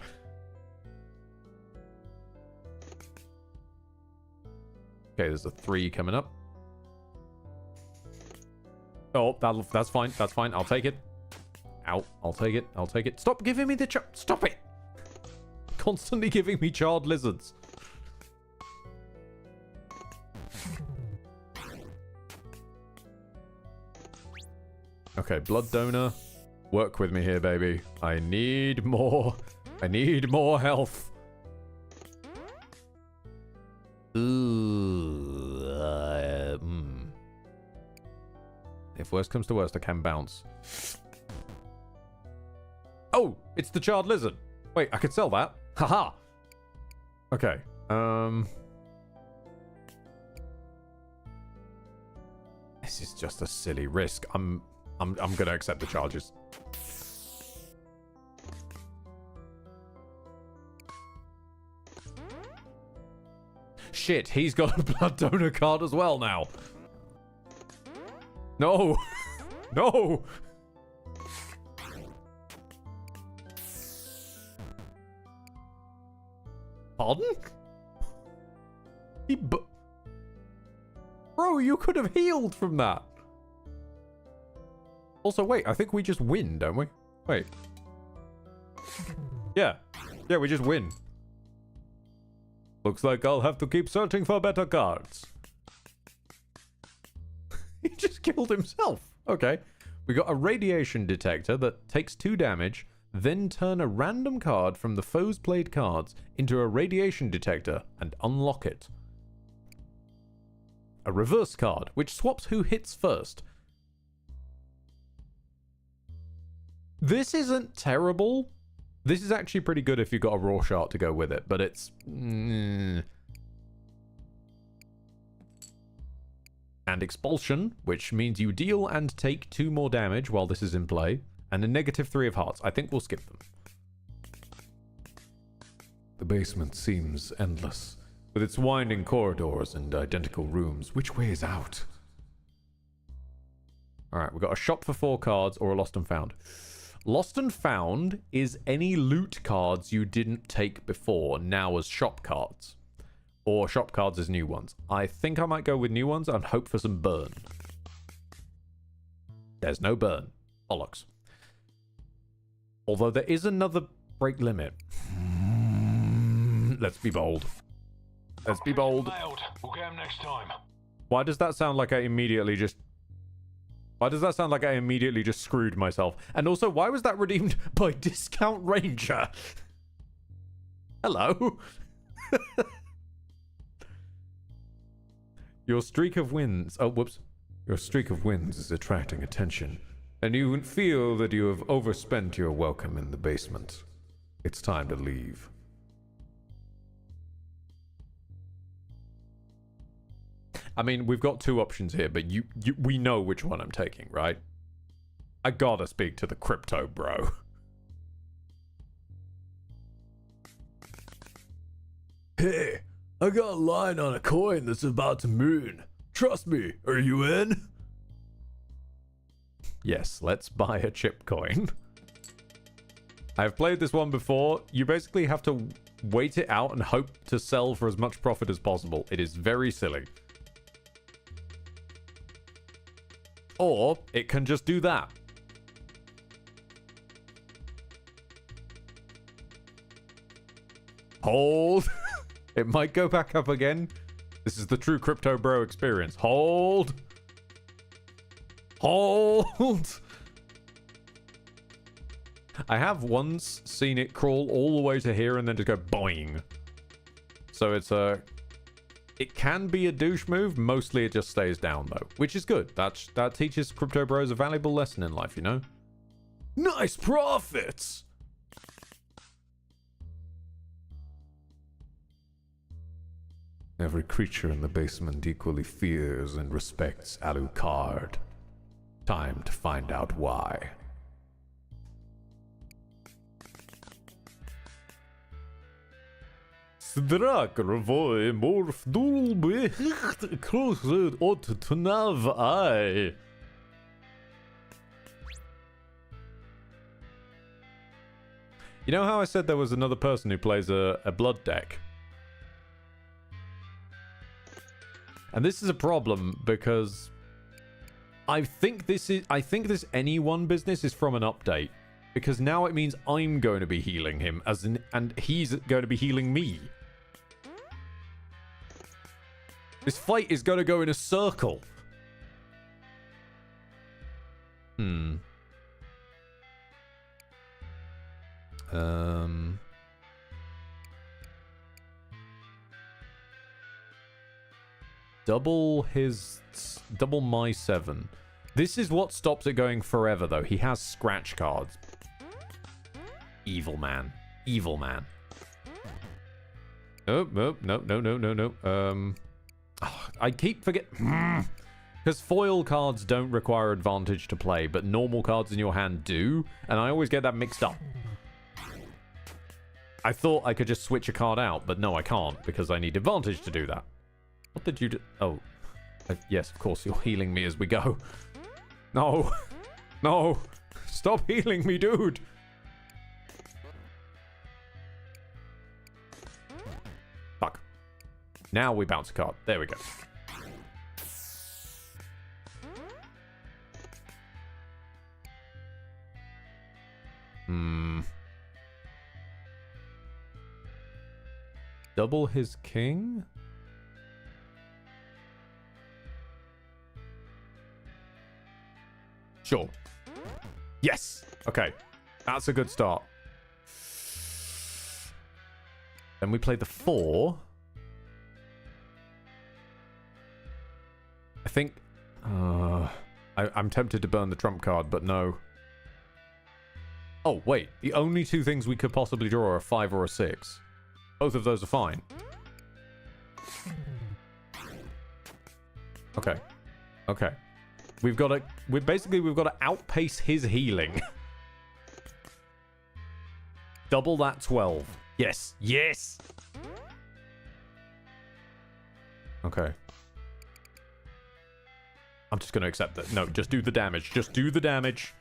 Okay, there's a 3 coming up. Oh, that's fine. That's fine. I'll take it. Ow. I'll take it. I'll take it. Stop giving me the stop it! Constantly giving me charred lizards. Okay, blood donor. Work with me here, baby. I need more. I need more health. Ooh. If worst comes to worst, I can bounce. Oh, it's the charred lizard. Wait, I could sell that. Haha. Okay. This is just a silly risk. I'm gonna accept the charges. Shit, he's got a blood donor card as well now. No. No. Pardon? Bro, you could have healed from that. Also, wait, I think we just win, don't we? Wait. Yeah. Yeah, we just win. Looks like I'll have to keep searching for better cards. He just killed himself. Okay. We got a radiation detector that takes 2 damage, then turn a random card from the foe's played cards into a radiation detector and unlock it. A reverse card, which swaps who hits first. This isn't terrible. This is actually pretty good if you've got a raw shard to go with it, but it's... And expulsion, which means you deal and take 2 more damage while this is in play, and a -3 of hearts. I think we'll skip them. The basement seems endless, with its winding corridors and identical rooms. Which way is out? Alright, we've got a shop for 4 cards or a lost and found. Lost and found is any loot cards you didn't take before, now as shop cards. Or shop cards as new ones. I think I might go with new ones and hope for some burn. There's no burn. Bollocks. Although there is another break limit. Let's be bold. Let's be bold. We'll get him next time. Why does that sound like I immediately just... Why does that sound like I immediately just screwed myself? And also, why was that redeemed by Discount Ranger? Hello? Your streak of wins... Oh, whoops. Your streak of wins is attracting attention, and you feel that you have overspent your welcome in the basement. It's time to leave. I mean, we've got 2 options here, but we know which one I'm taking, right? I gotta speak to the crypto bro. Hey, I got a line on a coin that's about to moon. Trust me, are you in? Yes, let's buy a chip coin. I've played this one before. You basically have to wait it out and hope to sell for as much profit as possible. It is very silly. Or it can just do that. Hold. It might go back up again. This is the true crypto bro experience. Hold. Hold. I have once seen it crawl all the way to here and then just go boing. So it's a... It can be a douche move. Mostly it just stays down though, which is good. That teaches crypto bros a valuable lesson in life, you know? Nice profits! Every creature in the basement equally fears and respects Alucard. Time to find out why. Strakravoi morfdulbe krosud ot tunav I. You know how I said there was another person who plays a blood deck? And this is a problem because I think this anyone business is from an update, because now it means I'm going to be healing him and he's going to be healing me. This fight is going to go in a circle. Double my 7. This is what stops it going forever, though. He has scratch cards. Evil man. Evil man. Oh, no. I keep forgetting. Because foil cards don't require advantage to play, but normal cards in your hand do. And I always get that mixed up. I thought I could just switch a card out, but no, I can't, because I need advantage to do that. What did you do? Oh. Yes, of course, you're healing me as we go. No. No. Stop healing me, dude. Fuck. Now we bounce a card. There we go. Double his king? Sure. Yes. Okay. That's a good start. Then we play the 4. I think... I'm tempted to burn the trump card, but no. Oh, wait. The only 2 things we could possibly draw are a 5 or a 6. Both of those are fine. Okay. Okay. We've got to outpace his healing. Double that 12. Yes. Yes. Okay. I'm just going to accept that. No, just do the damage. Just do the damage.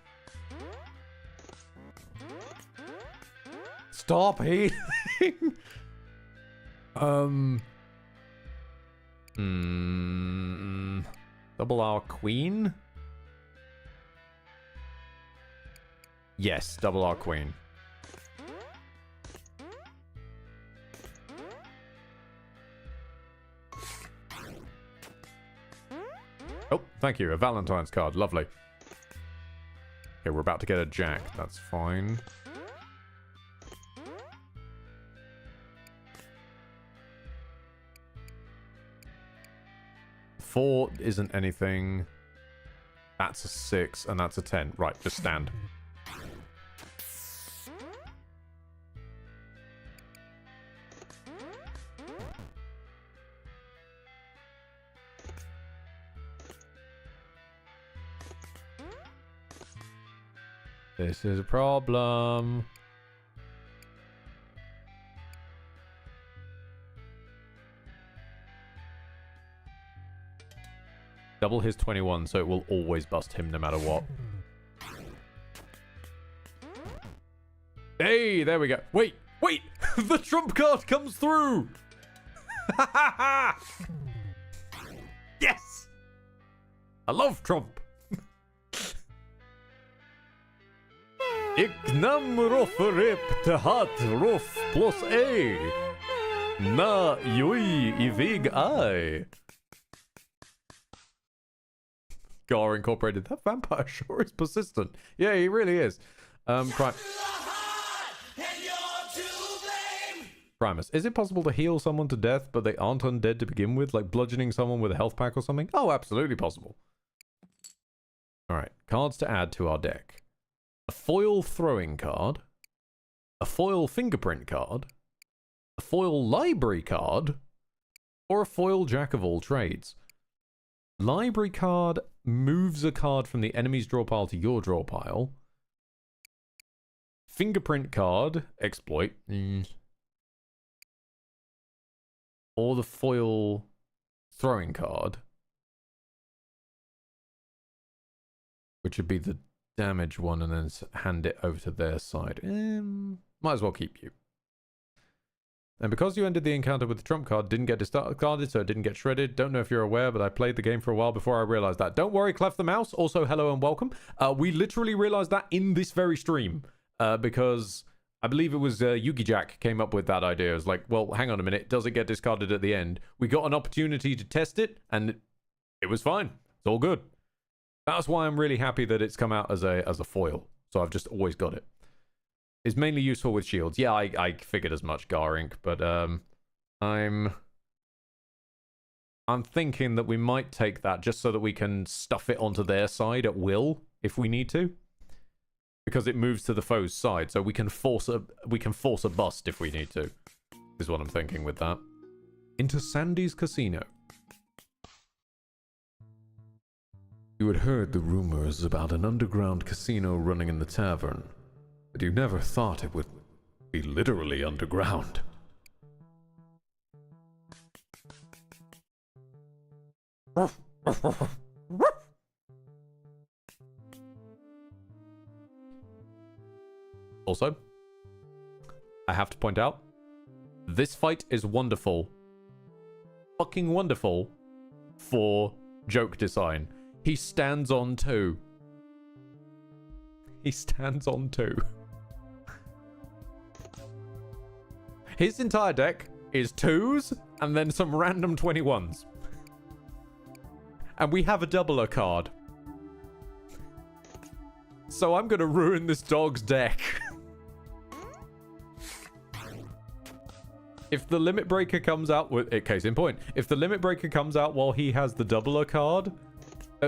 Stop healing. Double R Queen? Yes, double R Queen. Oh, thank you. A Valentine's card. Lovely. Okay, we're about to get a Jack. That's fine. Four isn't anything. That's a 6, and that's a 10. Right, just stand. This is a problem. Double his 21, so it will always bust him no matter what. Hey, there we go. Wait, wait! The trump card comes through! Yes! I love Trump. Ik nam rofferip te hat rof plus A. Na joi ivig I. Gar Incorporated. That vampire sure is persistent. Yeah, he really is. Primus. Is it possible to heal someone to death, but they aren't undead to begin with? Like bludgeoning someone with a health pack or something? Oh, absolutely possible. Alright, cards to add to our deck. A foil throwing card. A foil fingerprint card. A foil library card. Or a foil jack of all trades. Library card moves a card from the enemy's draw pile to your draw pile. Fingerprint card, exploit. Or the foil throwing card. Which would be the damage one and then hand it over to their side. Might as well keep you. And because you ended the encounter with the trump card, didn't get discarded, so it didn't get shredded. Don't know if you're aware, but I played the game for a while before I realized that. Don't worry, Clef the Mouse. Also, hello and welcome. We literally realized that in this very stream. Because I believe it was Yugi Jack came up with that idea. It was like, well, hang on a minute. Does it get discarded at the end? We got an opportunity to test it, and it was fine. It's all good. That's why I'm really happy that it's come out as a foil. So I've just always got it. It's mainly useful with shields. Yeah, I figured as much, Garink, but I'm thinking that we might take that just so that we can stuff it onto their side at will if we need to, because it moves to the foe's side, so we can force a bust if we need to. Is what I'm thinking with that. Into Sandy's Casino. You had heard the rumors about an underground casino running in the tavern. But you never thought it would be literally underground. Also, I have to point out, this fight is wonderful. Fucking wonderful for joke design. He stands on 2. He stands on 2. His entire deck is 2s and then some random 21s. And we have a doubler card. So I'm gonna ruin this dog's deck. If the Limit Breaker comes out with... Case in point. If the Limit Breaker comes out while he has the doubler card...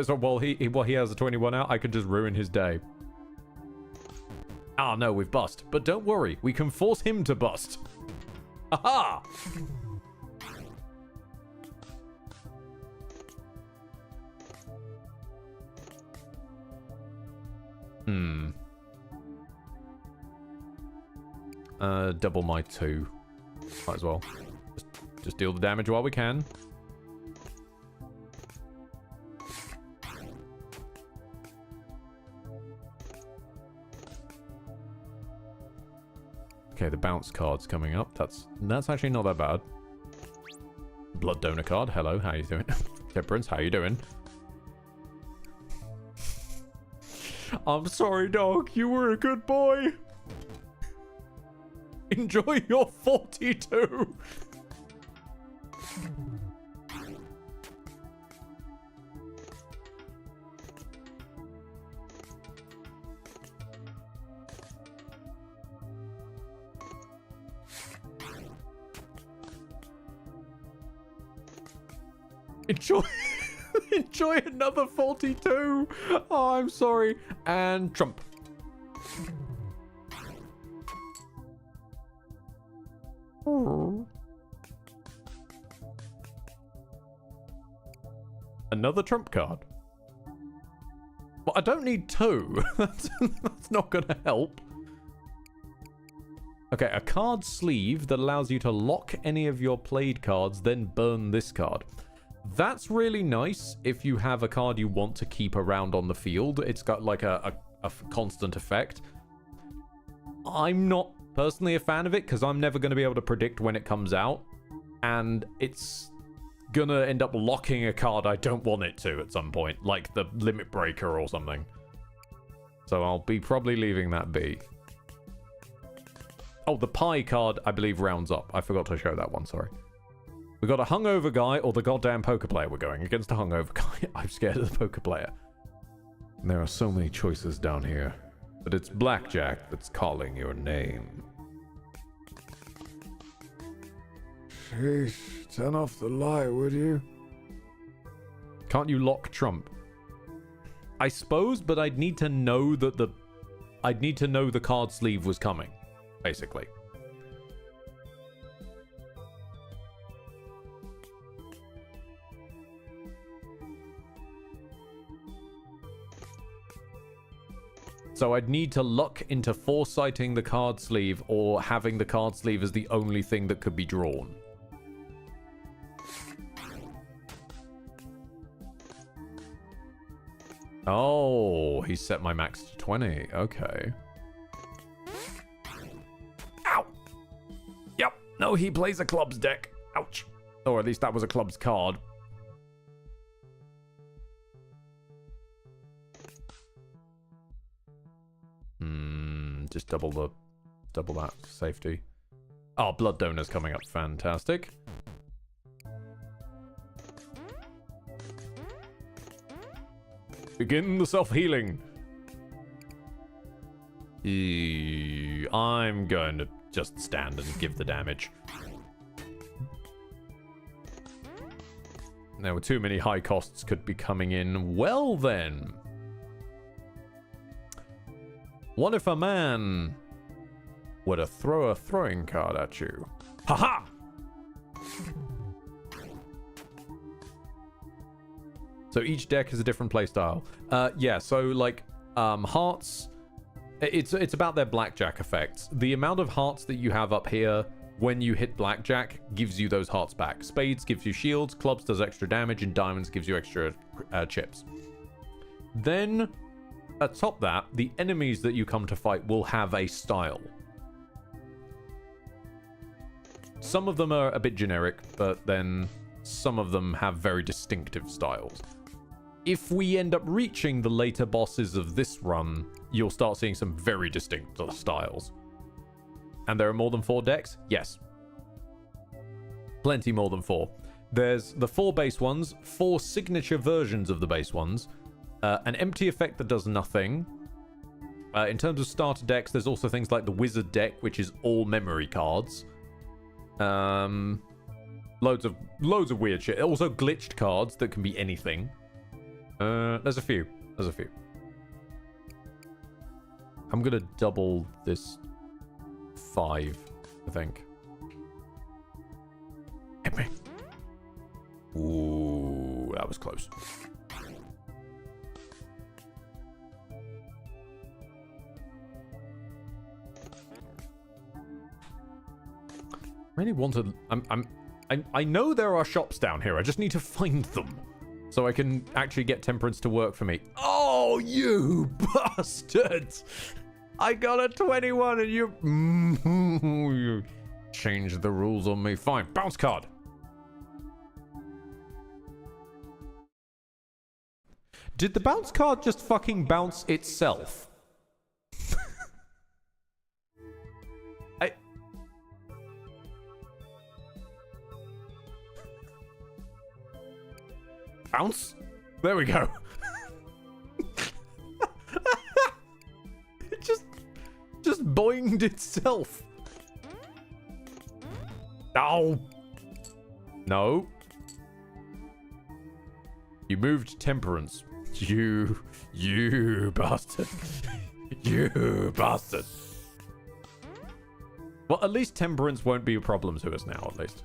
So while he has the 21 out, I could just ruin his day. Ah, no, we've bust. But don't worry, we can force him to bust. Aha! Double my 2. Might as well. Just deal the damage while we can. Okay, the bounce card's coming up. That's actually not that bad. Blood donor card. Hello, how you doing? Temperance, how you doing? I'm sorry, dog. You were a good boy. Enjoy your 42. Enjoy. Enjoy another 42. Oh, I'm sorry. And Trump. Another Trump card. Well, I don't need 2. That's not going to help. Okay, a card sleeve that allows you to lock any of your played cards, then burn this card. That's really nice if you have a card you want to keep around on the field. It's got like a constant effect. I'm not personally a fan of it because I'm never going to be able to predict when it comes out. And it's going to end up locking a card I don't want it to at some point, like the Limit Breaker or something. So I'll be probably leaving that be. Oh, the pie card, I believe, rounds up. I forgot to show that one, sorry. We got a hungover guy or the goddamn poker player. We're going against a hungover guy. I'm scared of the poker player. There are so many choices down here, but it's blackjack that's calling your name. Sheesh, turn off the light, would you? Can't you lock Trump? I suppose, but I'd need to know that I'd need to know the card sleeve was coming, basically. So I'd need to luck into foresighting the card sleeve or having the card sleeve as the only thing that could be drawn. Oh, he set my max to 20. Okay. Ow! Yep. No, he plays a clubs deck. Ouch. Or at least that was a clubs card. Just double that safety. Oh, blood donor's coming up. Fantastic. Begin the self-healing. I'm going to just stand and give the damage. There were too many high costs could be coming in. Well then. What if a man were to throw a throwing card at you? Haha! So each deck is a different playstyle. Yeah, so like hearts, it's about their blackjack effects. The amount of hearts that you have up here when you hit blackjack gives you those hearts back. Spades gives you shields, clubs does extra damage, and diamonds gives you extra chips. Then atop that, the enemies that you come to fight will have a style. Some of them are a bit generic, but then some of them have very distinctive styles. If we end up reaching the later bosses of this run, you'll start seeing some very distinct styles. And there are more than 4 decks? Yes. Plenty more than 4. There's the 4 base ones, 4 signature versions of the base ones, an empty effect that does nothing. In terms of starter decks, there's also things like the wizard deck, which is all memory cards. Loads of weird shit. Also glitched cards that can be anything. There's a few. I'm gonna double this 5, I think. Hit me. Ooh, that was close. really wanted... I know there are shops down here. I just need to find them. So I can actually get temperance to work for me. Oh, you bastard! I got a 21 and you... you changed the rules on me. Fine. Bounce card. Did the bounce card just fucking bounce itself? Bounce? There we go. It just boinged itself. No. No. You moved temperance. You bastard. You bastard. Well, at least temperance won't be a problem to us now, at least.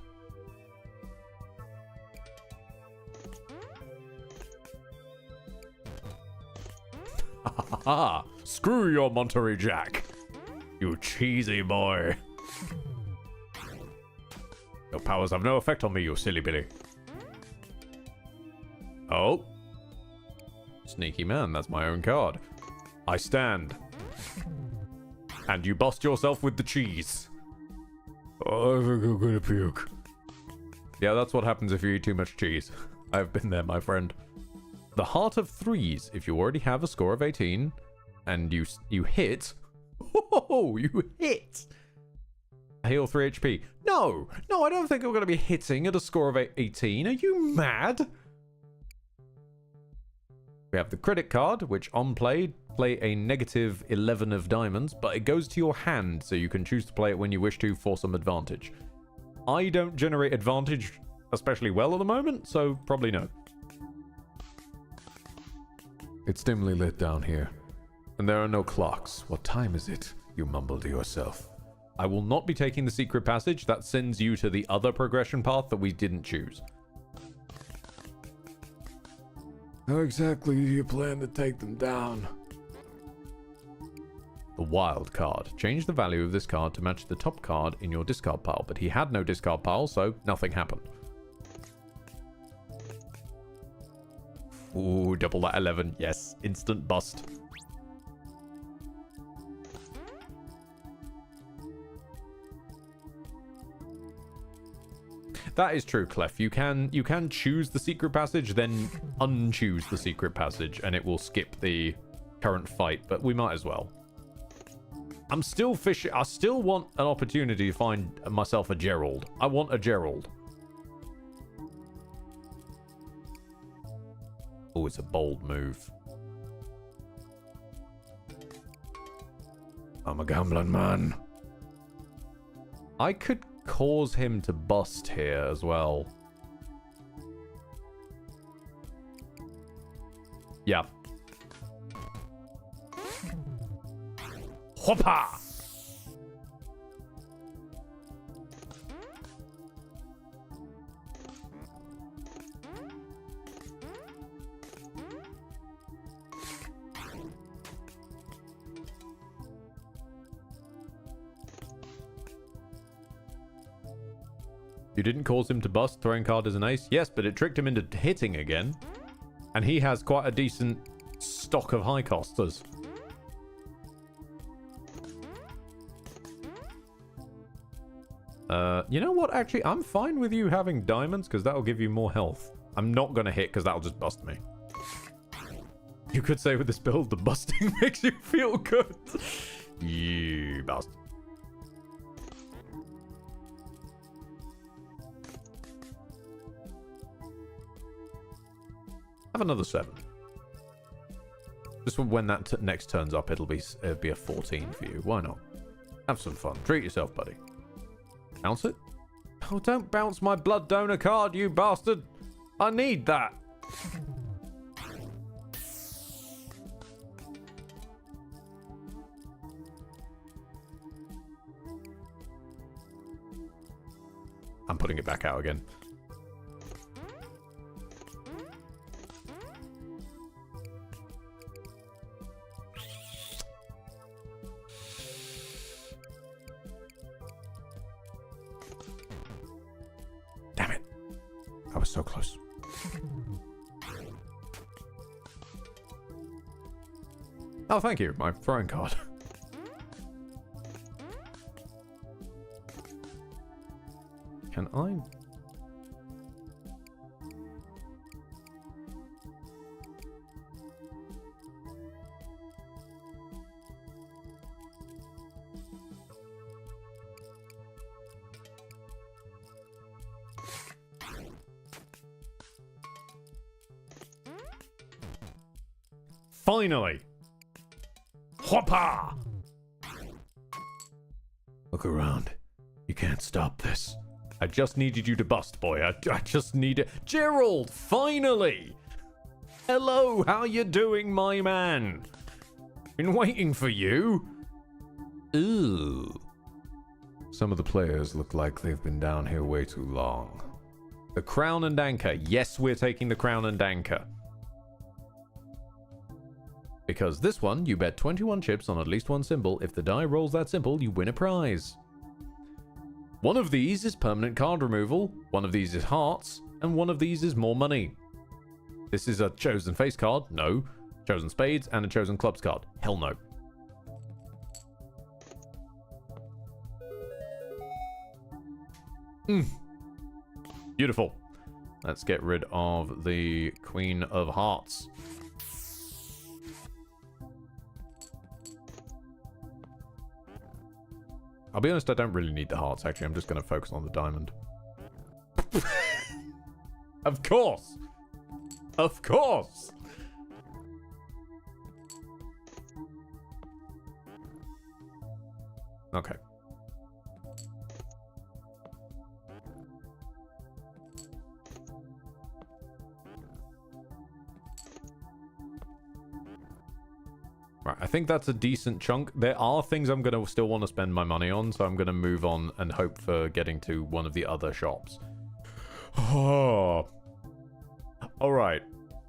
Ha! Screw your Monterey Jack, you cheesy boy. Your powers have no effect on me, you silly Billy. Oh. Sneaky man, that's my own card. I stand. And you bust yourself with the cheese. Oh, I think I'm gonna puke. Yeah, that's what happens if you eat too much cheese. I've been there, my friend. The Heart of Threes. If you already have a score of 18 and you hit... Oh, you hit! Heal 3 HP. No, I don't think I'm going to be hitting at a score of 18. Are you mad? We have the critic card, which on play a negative 11 of diamonds, but it goes to your hand, so you can choose to play it when you wish to for some advantage. I don't generate advantage especially well at the moment, so probably no. It's dimly lit down here, and there are no clocks. What time is it? You mumble to yourself. I will not be taking the secret passage. That sends you to the other progression path that we didn't choose. How exactly do you plan to take them down? The wild card. Change the value of this card to match the top card in your discard pile, but he had no discard pile, so nothing happened. Ooh, double that 11. Yes, instant bust. That is true, Clef. You can choose the secret passage, then unchoose the secret passage, and it will skip the current fight, but we might as well. I'm still fishing. I still want an opportunity to find myself a Gerald. I want a Gerald. Oh, it's a bold move. I'm a gambling man. I could cause him to bust here as well. Yeah. Hoppa! You didn't cause him to bust. Throwing card is an ace. Yes, but it tricked him into hitting again. And he has quite a decent stock of high costers. You know what? Actually, I'm fine with you having diamonds because that'll give you more health. I'm not going to hit because that'll just bust me. You could say with this build, the busting makes you feel good. You bastard. Have another 7. Just when that next turns up, it'll be a 14 for you. Why not? Have some fun. Treat yourself, buddy. Bounce it? Oh, don't bounce my blood donor card, you bastard. I need that. I'm putting it back out again. I was so close. Oh, thank you. My throwing card. Can I... Finally! Hoppa! Look around. You can't stop this. I just needed you to bust, boy. I just needed... Gerald! Finally! Hello, how you doing, my man? Been waiting for you. Ooh. Some of the players look like they've been down here way too long. The Crown and Anchor. Yes, we're taking the Crown and Anchor. Because this one, you bet 21 chips on at least one symbol. If the die rolls that symbol, you win a prize. One of these is permanent card removal, one of these is hearts, and one of these is more money. This is a chosen face card, no. Chosen spades, and a chosen clubs card, hell no. Beautiful. Let's get rid of the Queen of Hearts. I'll be honest, I don't really need the hearts, actually. I'm just going to focus on the diamond. Of course! Of course! Okay. Right, I think that's a decent chunk. There are things I'm going to still want to spend my money on, so I'm going to move on and hope for getting to one of the other shops. Oh. Alright.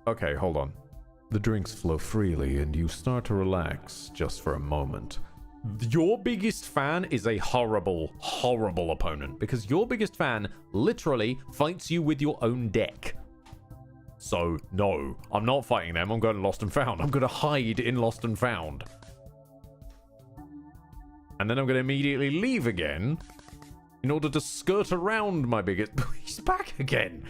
Okay, hold on. The drinks flow freely and you start to relax just for a moment. Your biggest fan is a horrible, horrible opponent, because your biggest fan literally fights you with your own deck. So, no, I'm not fighting them. I'm going to Lost and Found. I'm going to hide in Lost and Found. And then I'm going to immediately leave again in order to skirt around my biggest... He's back again.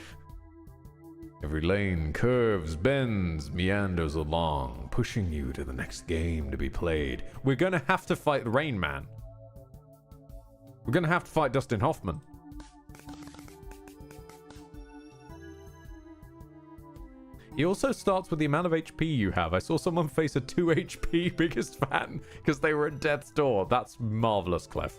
Every lane curves, bends, meanders along, pushing you to the next game to be played. We're going to have to fight the Rain Man. We're going to have to fight Dustin Hoffman. He also starts with the amount of HP you have. I saw someone face a 2 HP biggest fan because they were at death's door. That's marvelous, Clef.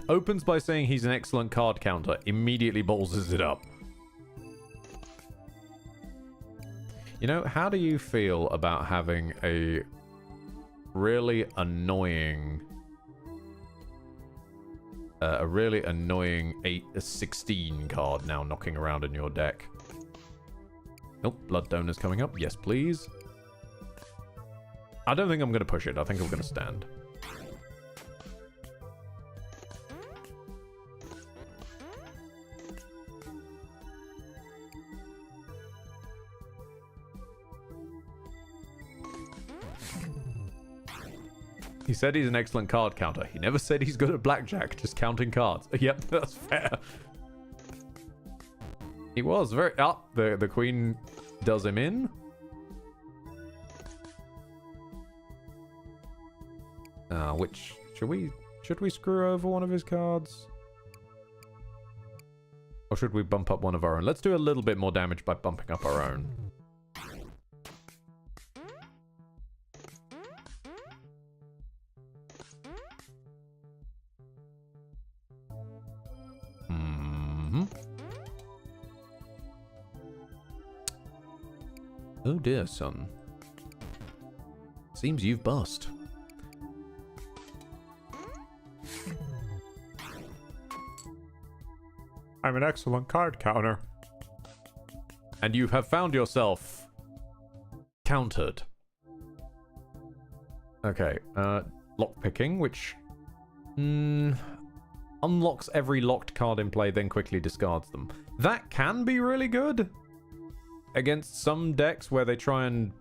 Opens by saying he's an excellent card counter. Immediately ballses it up. You know, how do you feel about having a really annoying... a really annoying 16 card now knocking around in your deck? Nope, blood donor's coming up. Yes, please. I don't think I'm going to push it. I think I'm going to stand. He said he's an excellent card counter. He never said he's good at blackjack, just counting cards. Yep, that's fair. He was very... Oh, the queen does him in. Which... Should we screw over one of his cards? Or should we bump up one of our own? Let's do a little bit more damage by bumping up our own. Oh dear, son. Seems you've bust. I'm an excellent card counter. And you have found yourself countered. Okay, lockpicking, which unlocks every locked card in play, then quickly discards them. That can be really good against some decks where they try and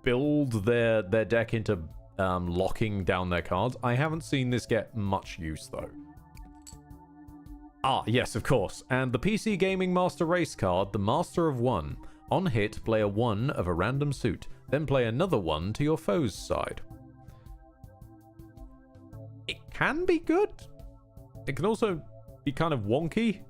build their deck into locking down their cards. I haven't seen this get much use, though. Ah, yes, of course. And the PC Gaming Master Race card, the Master of One. On hit, play a 1 of a random suit. Then play another 1 to your foe's side. It can be good. It can also be kind of wonky.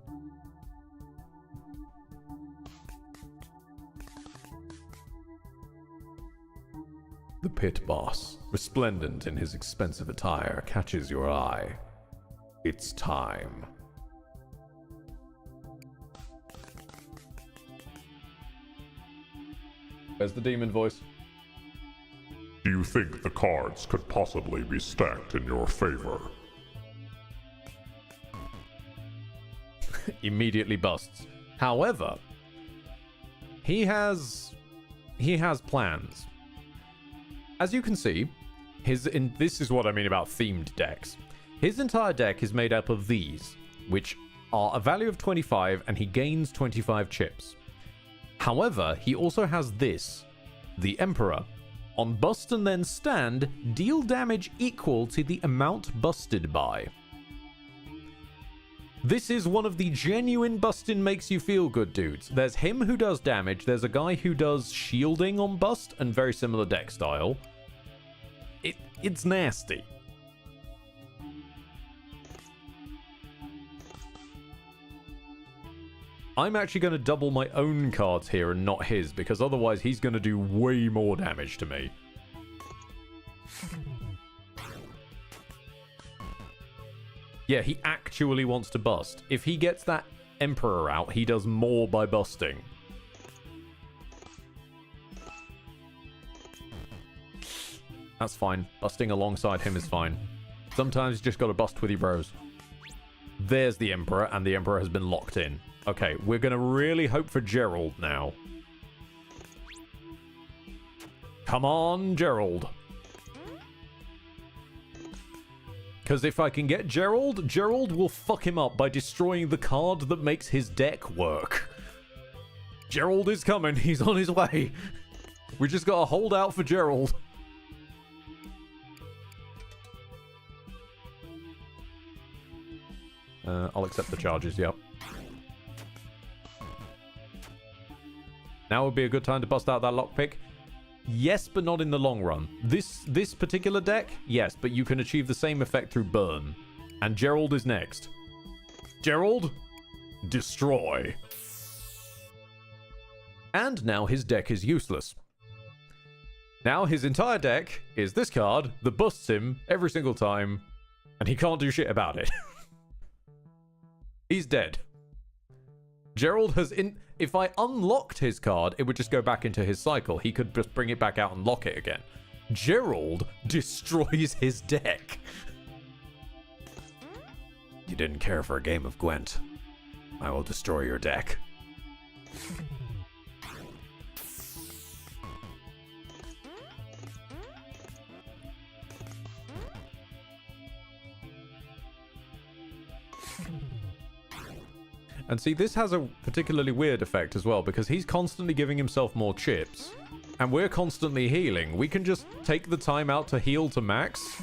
The pit boss, resplendent in his expensive attire, catches your eye. It's time. Where's the demon voice? Do you think the cards could possibly be stacked in your favor? Immediately busts. However, he has plans. As you can see, this is what I mean about themed decks. His entire deck is made up of these, which are a value of 25, and he gains 25 chips. However, he also has this, the Emperor. On bust and then stand, deal damage equal to the amount busted by. This is one of the genuine bustin' makes you feel good dudes. There's him who does damage, there's a guy who does shielding on bust, and very similar deck style. It's nasty. I'm actually going to double my own cards here and not his, because otherwise he's going to do way more damage to me. Yeah, he actually wants to bust. If he gets that Emperor out, he does more by busting. That's fine. Busting alongside him is fine. Sometimes you just gotta bust with your bros. There's the Emperor, and the Emperor has been locked in. Okay, we're gonna really hope for Gerald now. Come on, Gerald. Because if I can get Gerald, Gerald will fuck him up by destroying the card that makes his deck work. Gerald is coming. He's on his way. We just gotta hold out for Gerald. I'll accept the charges, yep. Now would be a good time to bust out that lockpick. Yes, but not in the long run. This particular deck, yes, but you can achieve the same effect through burn. And Gerald is next. Gerald, destroy. And now his deck is useless. Now his entire deck is this card that busts him every single time, and he can't do shit about it. He's dead. Gerald has if I unlocked his card, it would just go back into his cycle. He could just bring it back out and lock it again. Gerald destroys his deck. You didn't care for a game of Gwent. I will destroy your deck. And see, this has a particularly weird effect as well, because he's constantly giving himself more chips, and we're constantly healing. We can just take the time out to heal to max,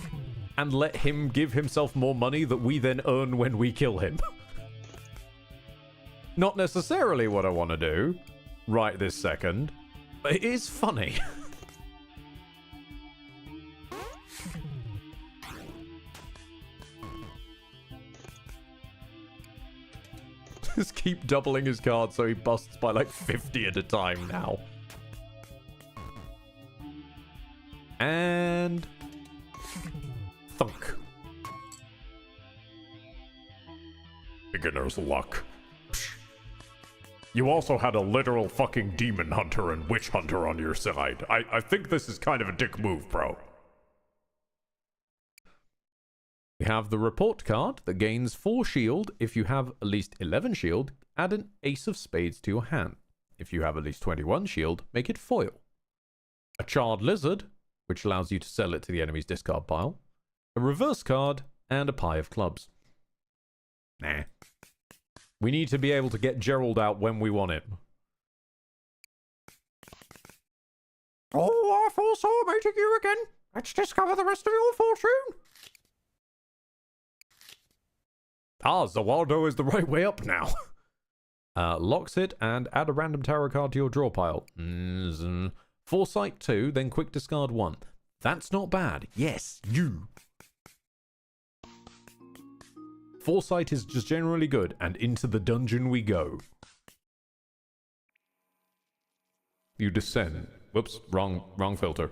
and let him give himself more money that we then earn when we kill him. Not necessarily what I want to do right this second, but it is funny. Just keep doubling his cards so he busts by like 50 at a time now. And thunk. Beginner's luck. You also had a literal fucking demon hunter and witch hunter on your side. I think this is kind of a dick move, bro. We have the report card that gains 4 shield. If you have at least 11 shield, add an ace of spades to your hand. If you have at least 21 shield, make it foil. A charred lizard. which allows you to sell it to the enemy's discard pile, a reverse card, and a pie of clubs. Nah. We need to be able to get Gerald out when we want it. Oh, I foresaw meeting you again. Let's discover the rest of your fortune. Ah, Zawaldo is the right way up now. Locks it and add a random tarot card to your draw pile. Foresight 2, then quick discard 1. That's not bad. Yes, you. Foresight is just generally good, and into the dungeon we go. You descend. Whoops, wrong filter.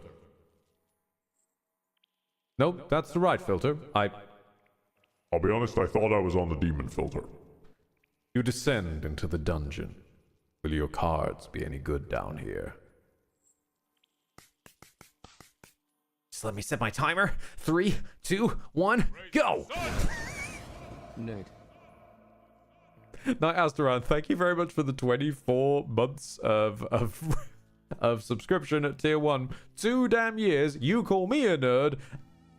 Nope, that's the right filter. I'll be honest, I thought I was on the demon filter. You descend into the dungeon. Will your cards be any good down here? Just let me set my timer. 3, 2, 1, go! Nerd. Night Asteron, thank you very much for the 24 months of subscription at tier 1. 2 damn years. You call me a nerd,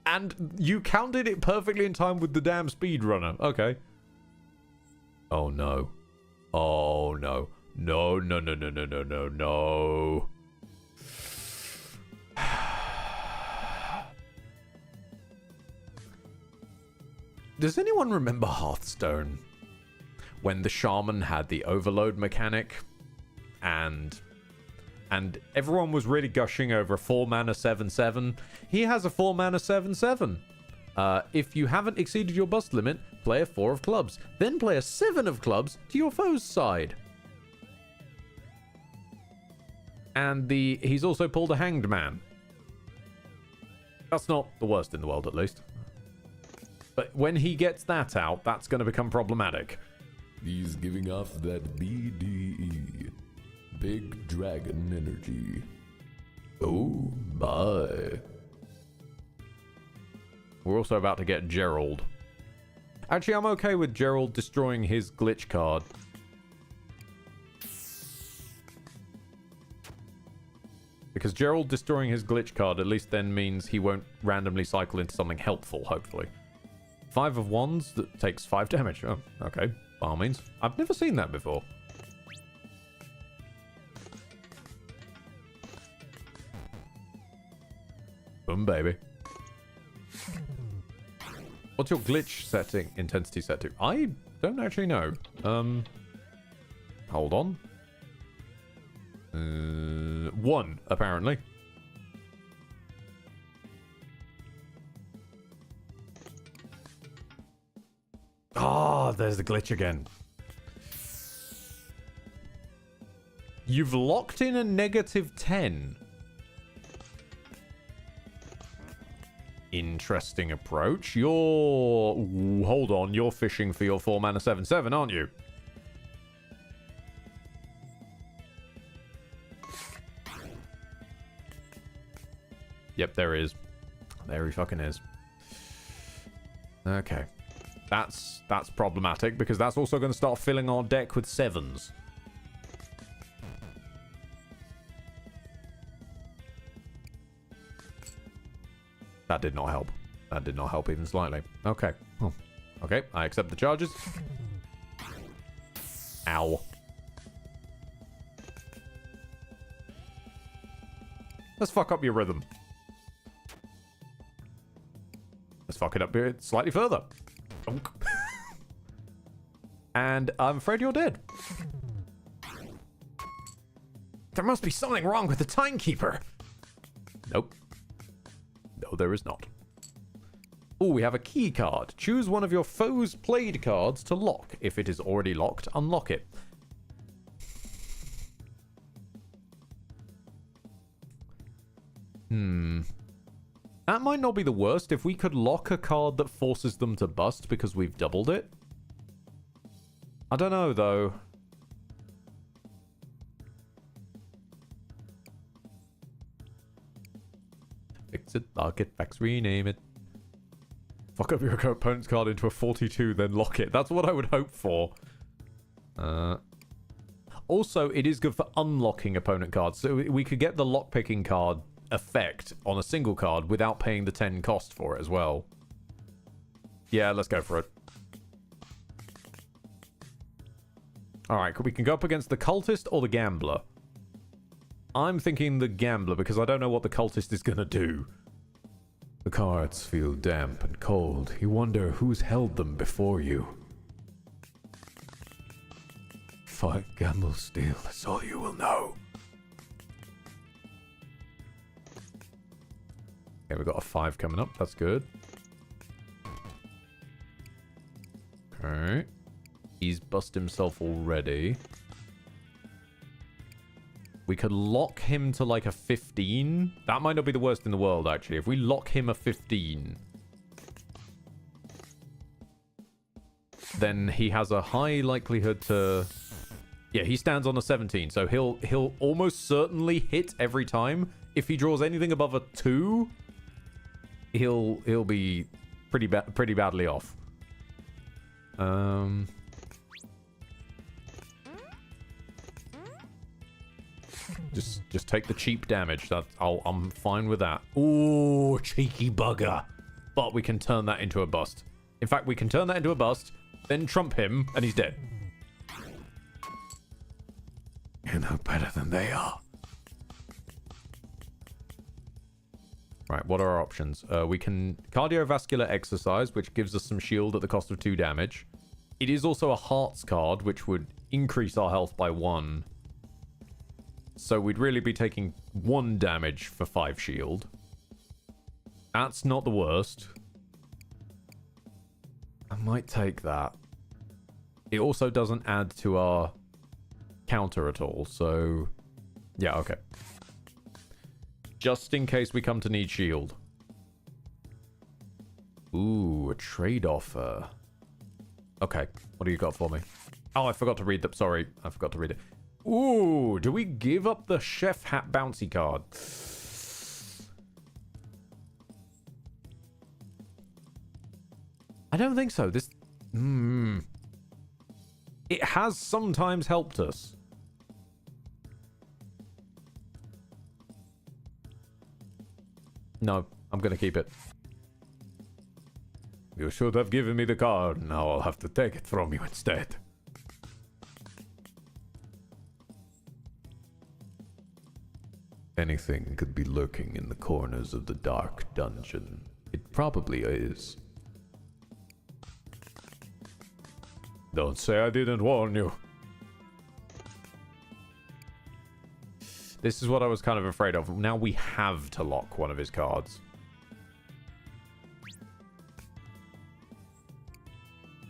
and you counted it perfectly in time with the damn speedrunner. Okay. Oh no. Oh no. No, no, no, no, no, no, no, no. Does anyone remember Hearthstone? When the shaman had the overload mechanic and everyone was really gushing over a 4-mana 7/7. He has a 4-mana 7/7. If you haven't exceeded your bust limit, play a 4 of clubs. Then play a 7 of clubs to your foe's side. And he's also pulled a hanged man. That's not the worst in the world, at least. But when he gets that out, that's going to become problematic. He's giving off that BDE. Big Dragon Energy. Oh my. We're also about to get Gerald. Actually, I'm okay with Gerald destroying his glitch card. Because Gerald destroying his glitch card at least then means he won't randomly cycle into something helpful, hopefully. 5 of Wands that takes 5 damage. Oh, okay. By all means. I've never seen that before. Boom, baby. What's your glitch setting, intensity set to? I don't actually know. Hold on. 1, apparently. Ah, there's the glitch again. You've locked in a -10. Interesting approach. Hold on, you're fishing for your 4-mana 7/7, aren't you? Yep, there he is. There he fucking is. Okay. That's problematic, because that's also going to start filling our deck with 7s. That did not help. That did not help even slightly. Okay. Okay, I accept the charges. Ow. Let's fuck up your rhythm. Let's fuck it up here slightly further. And I'm afraid you're dead. There must be something wrong with the timekeeper. Nope. No, there is not. Oh, we have a key card. Choose one of your foe's played cards to lock. If it is already locked, unlock it. That might not be the worst. If we could lock a card that forces them to bust because we've doubled it. I don't know, though. Fix it, lock it, fax, rename it. Fuck up your opponent's card into a 42, then lock it. That's what I would hope for. Also, it is good for unlocking opponent cards. So we could get the lockpicking card effect on a single card without paying the 10 cost for it as well. Yeah, let's go for it. Alright, we can go up against the cultist or the gambler. I'm thinking the gambler because I don't know what the cultist is going to do. The cards feel damp and cold. You wonder who's held them before you. Fight, gamble, steal. That's all you will know. Okay, we've got a 5 coming up. That's good. Okay. He's bust himself already. We could lock him to like a 15. That might not be the worst in the world, actually. If we lock him a 15, then he has a high likelihood to... Yeah, he stands on a 17, so he'll almost certainly hit every time. If he draws anything above a 2, he'll be pretty badly off. Just take the cheap damage. I'm fine with that. Ooh, cheeky bugger. But we can turn that into a bust. In fact, we can turn that into a bust, then trump him, and he's dead. You're no better than they are. Right, what are our options? We can cardiovascular exercise, which gives us some shield at the cost of 2 damage. It is also a hearts card, which would increase our health by 1. So we'd really be taking 1 damage for 5 shield. That's not the worst. I might take that. It also doesn't add to our counter at all, so... Yeah, okay. Just in case we come to need shield. Ooh, a trade offer. Okay, what do you got for me? Oh, I forgot to read that. Sorry, I forgot to read it. Ooh, do we give up the chef hat bouncy card? I don't think so. This... It has sometimes helped us. No, I'm gonna keep it. You should have given me the card. Now I'll have to take it from you instead. Anything could be lurking in the corners of the dark dungeon. It probably is. Don't say I didn't warn you. This is what I was kind of afraid of. Now we have to lock one of his cards.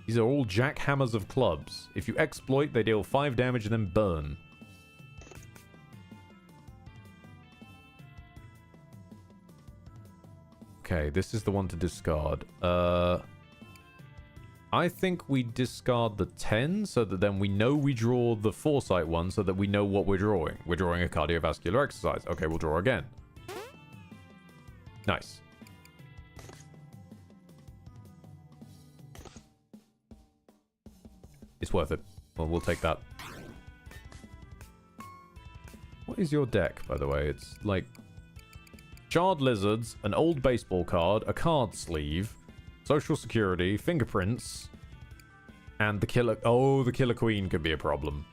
These are all jackhammers of clubs. If you exploit, they deal 5 damage and then burn. Okay, this is the one to discard. I think we discard the 10 so that then we know we draw the foresight one so that we know what we're drawing. We're drawing a cardiovascular exercise. Okay, we'll draw again. Nice. It's worth it. Well, we'll take that. What is your deck, by the way? It's like... Shard Lizards, an old baseball card, a card sleeve, Social Security, Fingerprints, and the Killer... Oh, the Killer Queen could be a problem.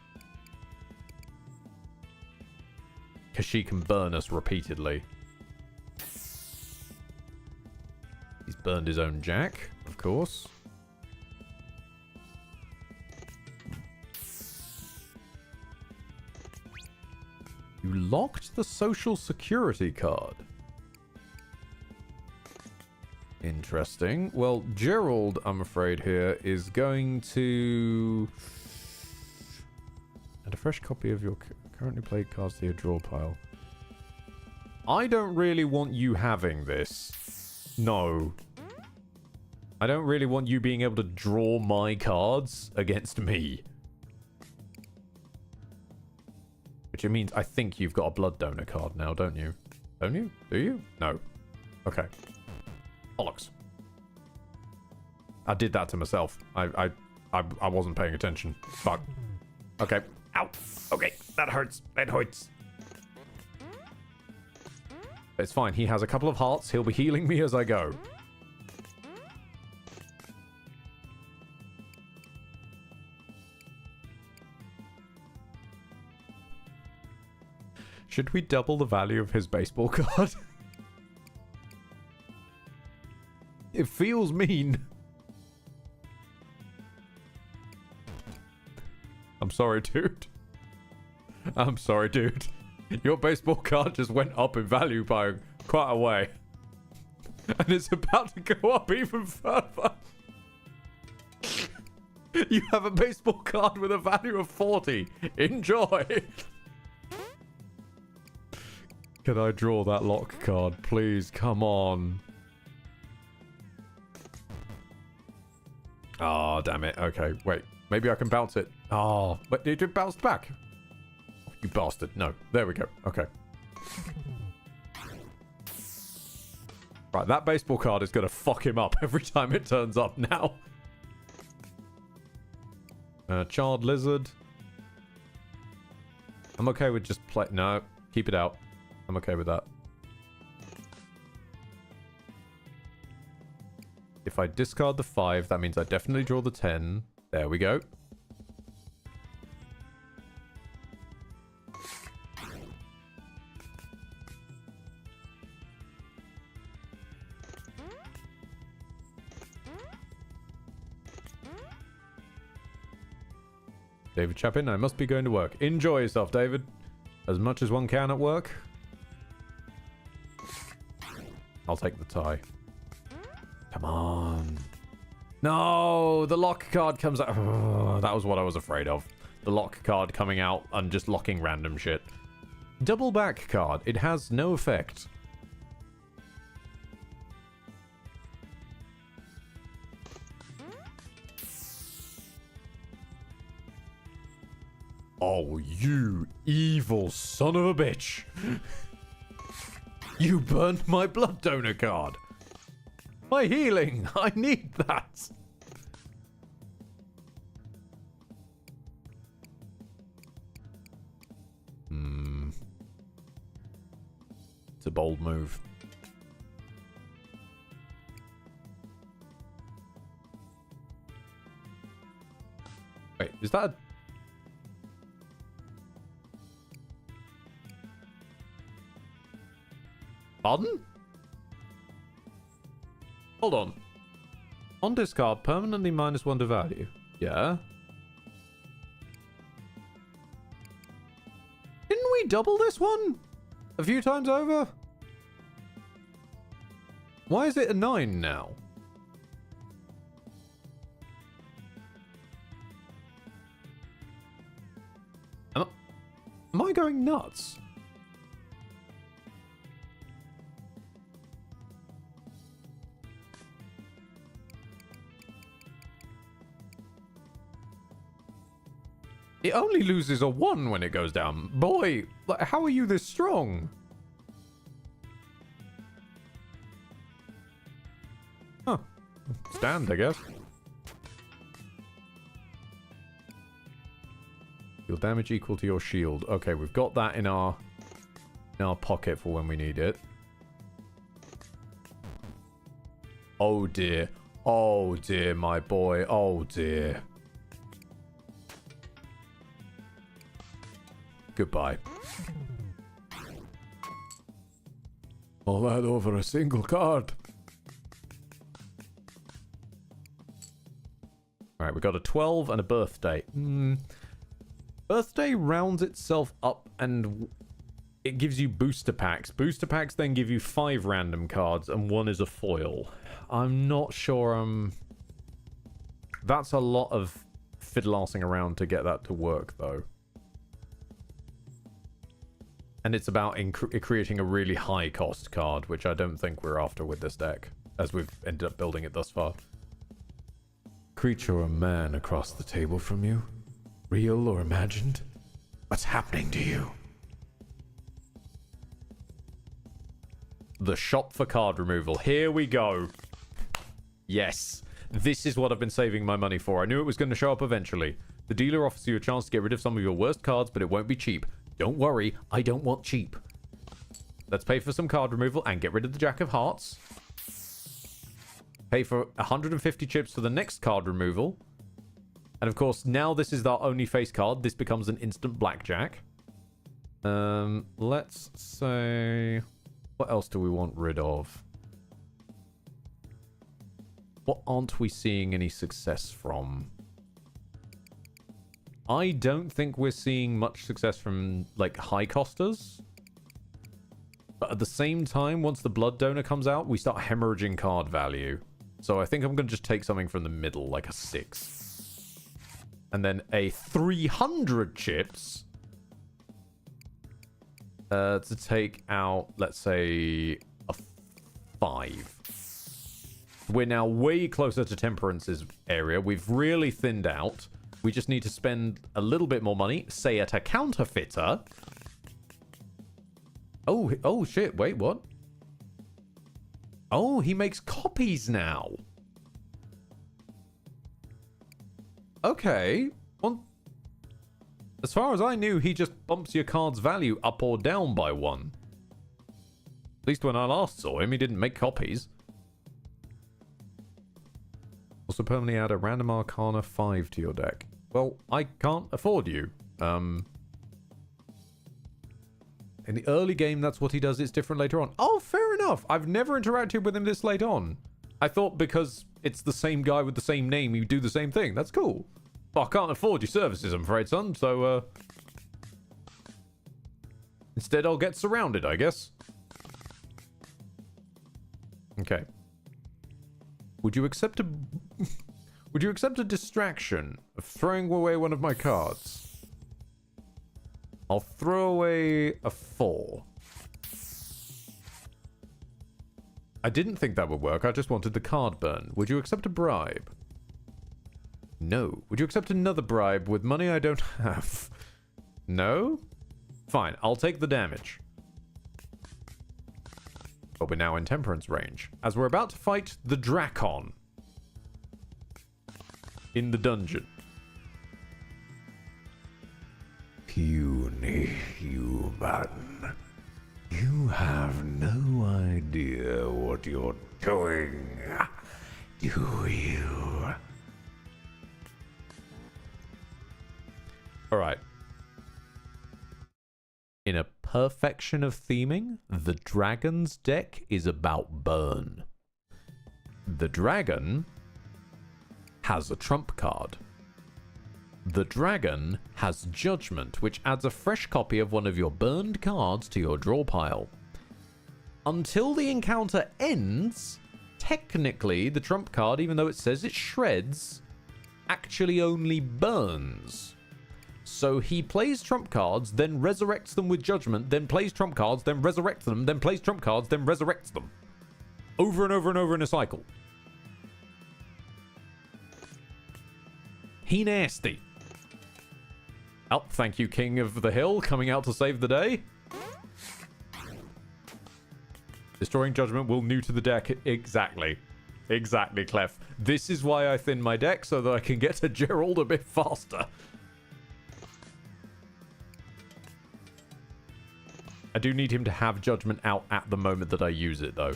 Because she can burn us repeatedly. He's burned his own jack, of course. You locked the Social Security card. Interesting. Well, Gerald, I'm afraid here, is going to add a fresh copy of your currently played cards to your draw pile. I don't really want you having this. No. I don't really want you being able to draw my cards against me. Which it means I think you've got a blood donor card now, don't you? Don't you? Do you? No. Okay. Bollocks. I did that to myself. I wasn't paying attention. Fuck. Okay. Ow. Okay. That hurts. That hurts. It's fine. He has a couple of hearts. He'll be healing me as I go. Should we double the value of his baseball card? It feels mean. I'm sorry, dude. I'm sorry, dude. Your baseball card just went up in value by quite a way. And it's about to go up even further. You have a baseball card with a value of 40. Enjoy. Can I draw that lock card, please? Come on. Oh, damn it. Okay, wait. Maybe I can bounce it. Oh, but it bounced back. Oh, you bastard. No. There we go. Okay. Right, that baseball card is going to fuck him up every time it turns up now. Charred lizard. I'm okay with just play... No, keep it out. I'm okay with that. If I discard the 5, that means I definitely draw the 10. There we go. David Chapin, I must be going to work. Enjoy yourself, David. As much as one can at work. I'll take the tie. Come on. No, the lock card comes out. Oh, that was what I was afraid of. The lock card coming out and just locking random shit. Double back card. It has no effect. Oh, you evil son of a bitch. You burned my blood donor card. My healing. I need that. It's a bold move. Wait, is that a... Pardon? Hold on. On discard, permanently -1 to value. Yeah. Didn't we double this one a few times over? Why is it a 9 now? Am I going nuts? It only loses a 1 when it goes down. Boy, like, how are you this strong? Huh. Stand, I guess. Your damage equal to your shield. Okay, we've got that in our pocket for when we need it. Oh dear. Oh dear, my boy. Oh dear. Goodbye. All that over a single card. Alright, we got a 12 and a birthday. Birthday rounds itself up and it gives you booster packs. Booster packs then give you 5 random cards and 1 is a foil. I'm not sure That's a lot of fiddle-arsing around to get that to work, though. And it's about creating a really high-cost card, which I don't think we're after with this deck, as we've ended up building it thus far. Creature or man across the table from you? Real or imagined? What's happening to you? The shop for card removal. Here we go. Yes. This is what I've been saving my money for. I knew it was going to show up eventually. The dealer offers you a chance to get rid of some of your worst cards, but it won't be cheap. Don't worry, I don't want cheap. Let's pay for some card removal and get rid of the Jack of Hearts. Pay for 150 chips for the next card removal. And of course, now this is our only face card. This becomes an instant blackjack. Let's say... What else do we want rid of? What aren't we seeing any success from? I don't think we're seeing much success from, like, high costers. But at the same time, once the blood donor comes out, we start hemorrhaging card value. So I think I'm going to just take something from the middle, like a 6. And then a 300 chips to take out, let's say, a 5. We're now way closer to Temperance's area. We've really thinned out. We just need to spend a little bit more money, say at a counterfeiter. Oh shit, wait, what? Oh, he makes copies now. Okay. Well, as far as I knew, he just bumps your card's value up or down by 1. At least when I last saw him, he didn't make copies. Also permanently add a random Arcana 5 to your deck. Well, I can't afford you. In the early game, that's what he does. It's different later on. Oh, fair enough. I've never interacted with him this late on. I thought because it's the same guy with the same name, you do the same thing. That's cool. But I can't afford your services, I'm afraid, son. So, instead, I'll get surrounded, I guess. Okay. Would you accept a... Would you accept a distraction of throwing away one of my cards? I'll throw away a 4. I didn't think that would work. I just wanted the card burn. Would you accept a bribe? No. Would you accept another bribe with money I don't have? No? Fine. I'll take the damage. But we're now in Temperance range, as we're about to fight the Drakon in the dungeon. Puny human. You have no idea what you're doing, do you? Alright. In a perfection of theming, the dragon's deck is about burn. The dragon has a trump card. The dragon has Judgment, which adds a fresh copy of one of your burned cards to your draw pile. Until the encounter ends, technically the trump card, even though it says it shreds, actually only burns. So he plays trump cards, then resurrects them with Judgment, then plays trump cards, then resurrects them, then plays trump cards, then resurrects them. Over and over and over in a cycle. He nasty. Oh, thank you, King of the Hill, coming out to save the day. Destroying Judgment will new to the deck. Exactly. Exactly, Clef. This is why I thin my deck, so that I can get to Gerald a bit faster. I do need him to have Judgment out at the moment that I use it, though.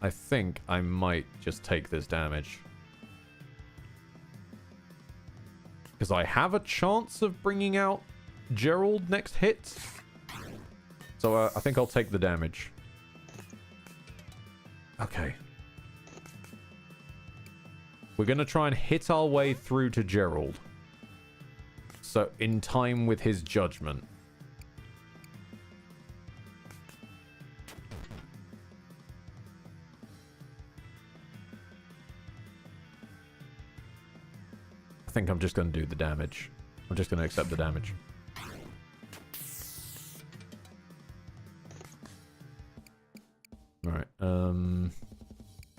I think I might just take this damage. Because I have a chance of bringing out Gerald next hit. So I think I'll take the damage. Okay. We're going to try and hit our way through to Gerald. So in time with his Judgment. I think I'm just going to do the damage. I'm just going to accept the damage. Alright,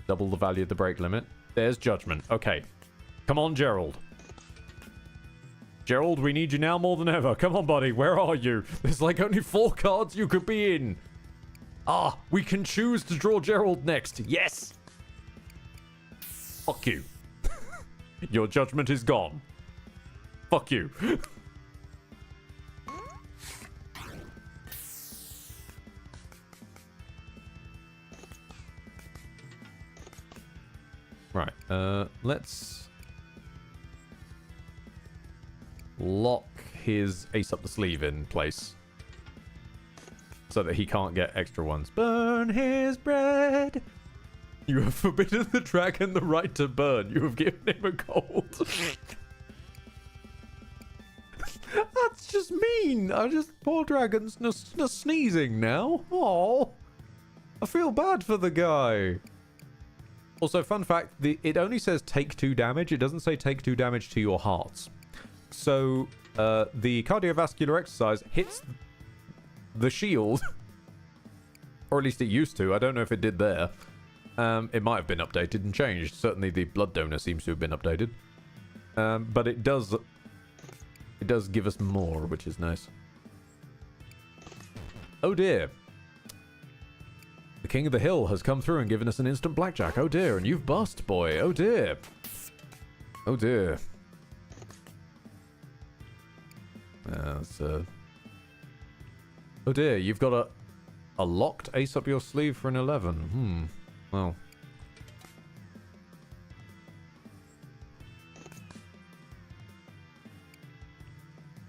double the value of the break limit. There's Judgment. Okay. Come on, Gerald. Gerald, we need you now more than ever. Come on, buddy. Where are you? There's like only 4 cards you could be in. Ah, we can choose to draw Gerald next. Yes. Fuck you. Your Judgment is gone. Fuck you. Right, let's lock his ace up the sleeve in place so that he can't get extra ones. Burn his bread. You have forbidden the dragon the right to burn. You have given him a cold. That's just mean. Poor dragon's sneezing now. Oh, I feel bad for the guy. Also, fun fact, it only says take 2 damage. It doesn't say take 2 damage to your hearts. So, the cardiovascular exercise hits the shield. Or at least it used to. I don't know if it did there. It might have been updated and changed. Certainly the blood donor seems to have been updated. But it does give us more, which is nice. Oh dear. The King of the Hill has come through and given us an instant blackjack. Oh dear, and you've bust, boy. Oh dear. Oh dear. Oh dear, you've got a locked ace up your sleeve for an 11. Well.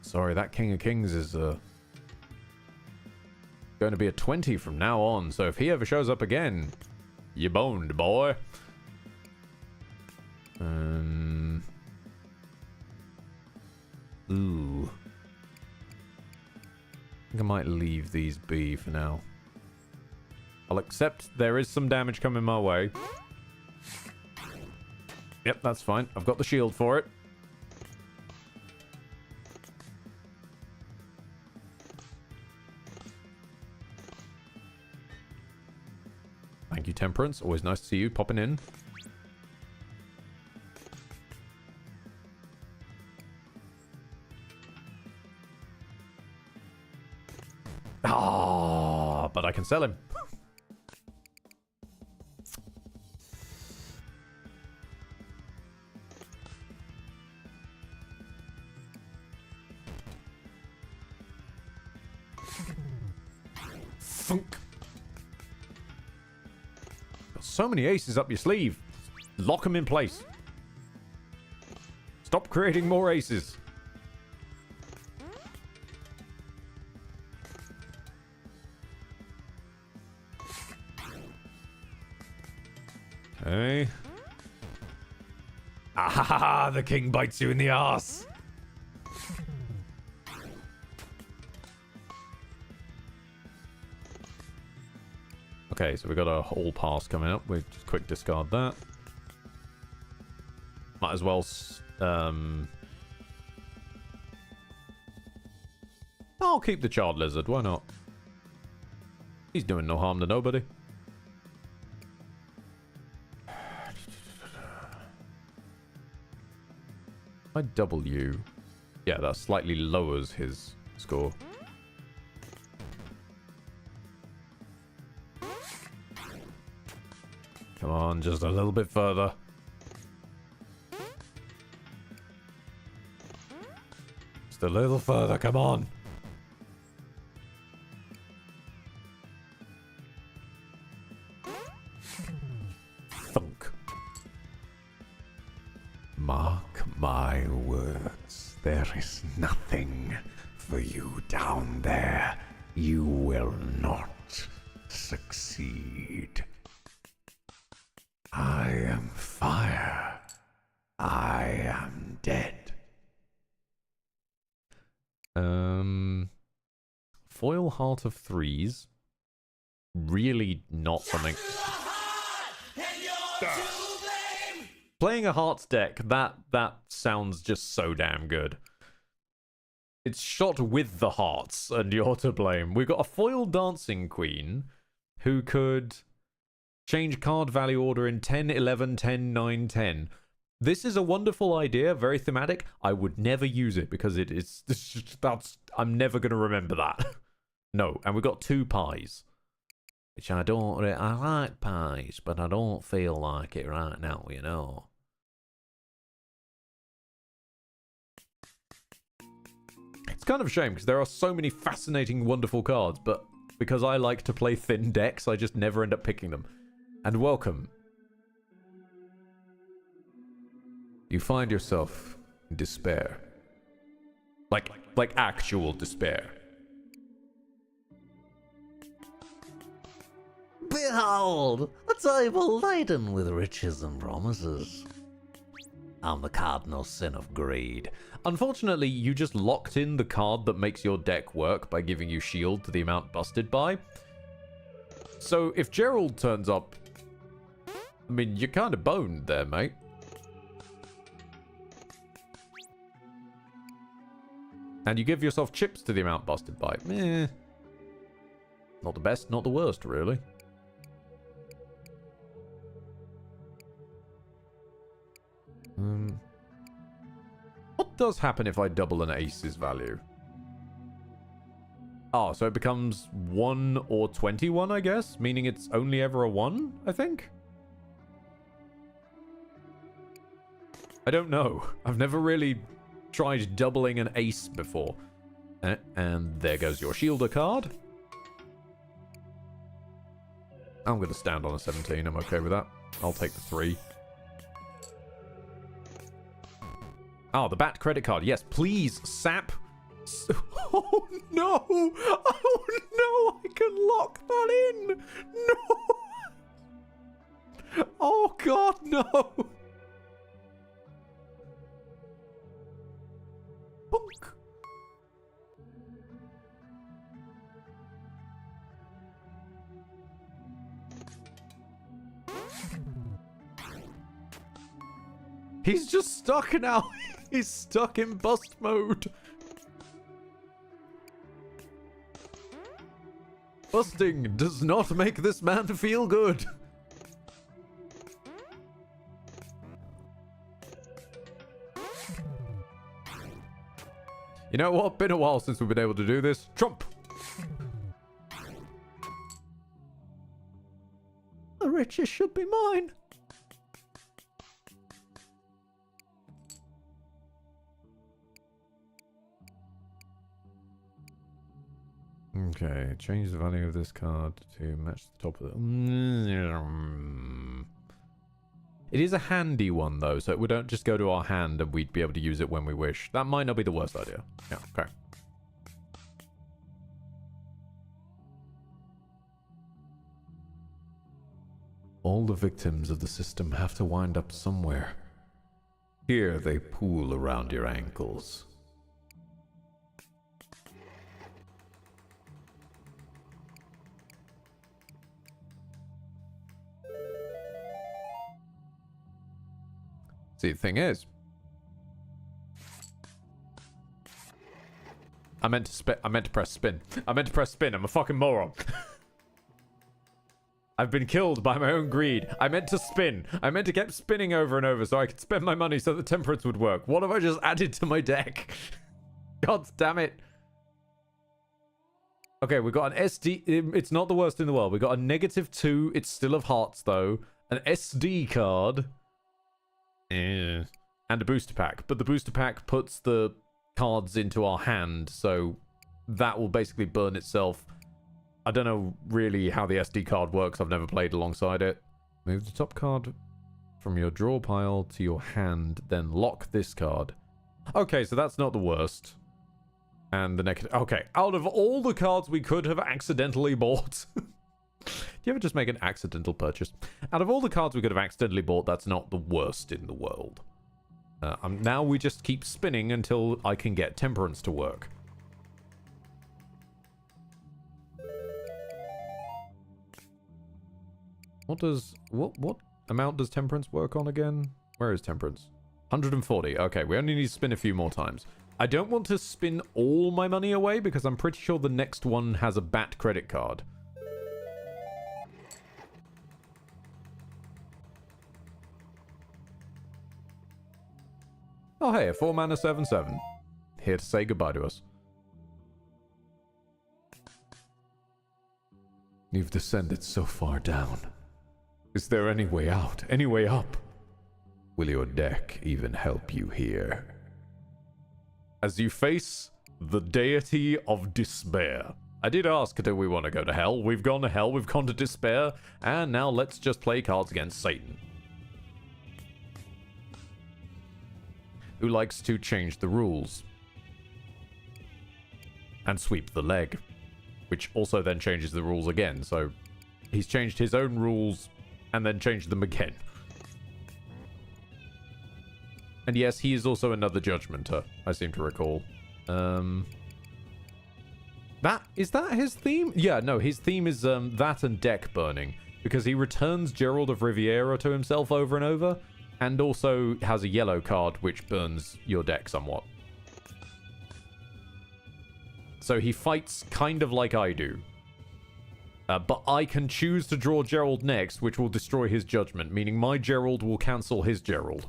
Sorry, that King of Kings is going to be a 20 from now on. So if he ever shows up again, you boned, boy. Ooh. I think I might leave these be for now. I'll accept there is some damage coming my way. Yep, that's fine. I've got the shield for it. Thank you, Temperance. Always nice to see you popping in. Ah, but I can sell him. Funk. Got so many aces up your sleeve. Lock them in place. Stop creating more aces. Okay. Ah, the king bites you in the ass. Okay, so we got a whole pass coming up. We just quick discard that. Might as well. I'll keep the Charred Lizard. Why not? He's doing no harm to nobody. I W. Yeah, that slightly lowers his score. Come on, just a little bit further. Just a little further, come on. Thunk. Mark my words, there is nothing for you down there. You will not succeed. I am fire. I am dead. Foil Heart of Threes. Really not something. Playing a Hearts deck, that sounds just so damn good. It's shot with the hearts, and you're to blame. We've got a foil Dancing Queen who could change card value order in 10, 11, 10, 9, 10. This is a wonderful idea, very thematic. I would never use it because I'm never going to remember that. No, and we've got 2 pies. Which I like pies, but I don't feel like it right now, you know. It's kind of a shame because there are so many fascinating, wonderful cards, but because I like to play thin decks, I just never end up picking them. And welcome. You find yourself in despair. Like actual despair. Behold, a table laden with riches and promises. I'm the cardinal sin of greed. Unfortunately, you just locked in the card that makes your deck work by giving you shield to the amount busted by. So if Gerald turns up, I mean, you're kind of boned there, mate. And you give yourself chips to the amount busted by. Not the best, not the worst, really. What does happen if I double an ace's value? Oh, so it becomes 1 or 21, I guess? Meaning it's only ever a 1, I think? I don't know. I've never really tried doubling an ace before. And there goes your shielder card. I'm going to stand on a 17. I'm okay with that. I'll take the 3. Oh, the bat credit card. Yes, please, sap. Oh, no. Oh, no. I can lock that in. No. Oh, God, no. Punk. He's just stuck now. He's stuck in bust mode. Busting does not make this man feel good. You know what? Been a while since we've been able to do this. Trump! The riches should be mine. Okay, change the value of this card to match the top of the... It is a handy one, though, so we don't just go to our hand and we'd be able to use it when we wish. That might not be the worst idea. Yeah, okay. All the victims of the system have to wind up somewhere. Here they pool around your ankles. See, the thing is, I meant to press spin. I meant to press spin. I'm a fucking moron. I've been killed by my own greed. I meant to spin. I meant to keep spinning over and over so I could spend my money so the temperance would work. What have I just added to my deck? God damn it. Okay, we got an SD. It's not the worst in the world. We got a -2. It's still of hearts, though. An SD card. And a booster pack. But the booster pack puts the cards into our hand, so that will basically burn itself. I don't know really how the SD card works. I've never played alongside it. Move the top card from your draw pile to your hand, then lock this card. Okay, so that's not the worst. And the next... Okay, out of all the cards we could have accidentally bought... Do you ever just make an accidental purchase? Out of all the cards we could have accidentally bought, that's not the worst in the world. Now we just keep spinning until I can get Temperance to work. What amount does Temperance work on again? Where is Temperance? 140. Okay, we only need to spin a few more times. I don't want to spin all my money away because I'm pretty sure the next one has a bat credit card. Oh, hey, a 4-mana 7/7. Here to say goodbye to us. You've descended so far down. Is there any way out? Any way up? Will your deck even help you here? As you face The deity of despair. I did ask, do we want to go to hell? We've gone to hell, we've gone to despair, and now let's just play cards against Satan, who likes to change the rules and sweep the leg, which also then changes the rules again. So he's changed his own rules and then changed them again. And yes, he is also another judgmenter, I seem to recall. Is that his theme? Yeah, no, his theme is that and deck burning, because he returns Gerald of Riviera to himself over and over, and also has a yellow card which burns your deck somewhat. So he fights kind of like I do. But I can choose to draw Gerald next, which will destroy his judgment, meaning my Gerald will cancel his Gerald.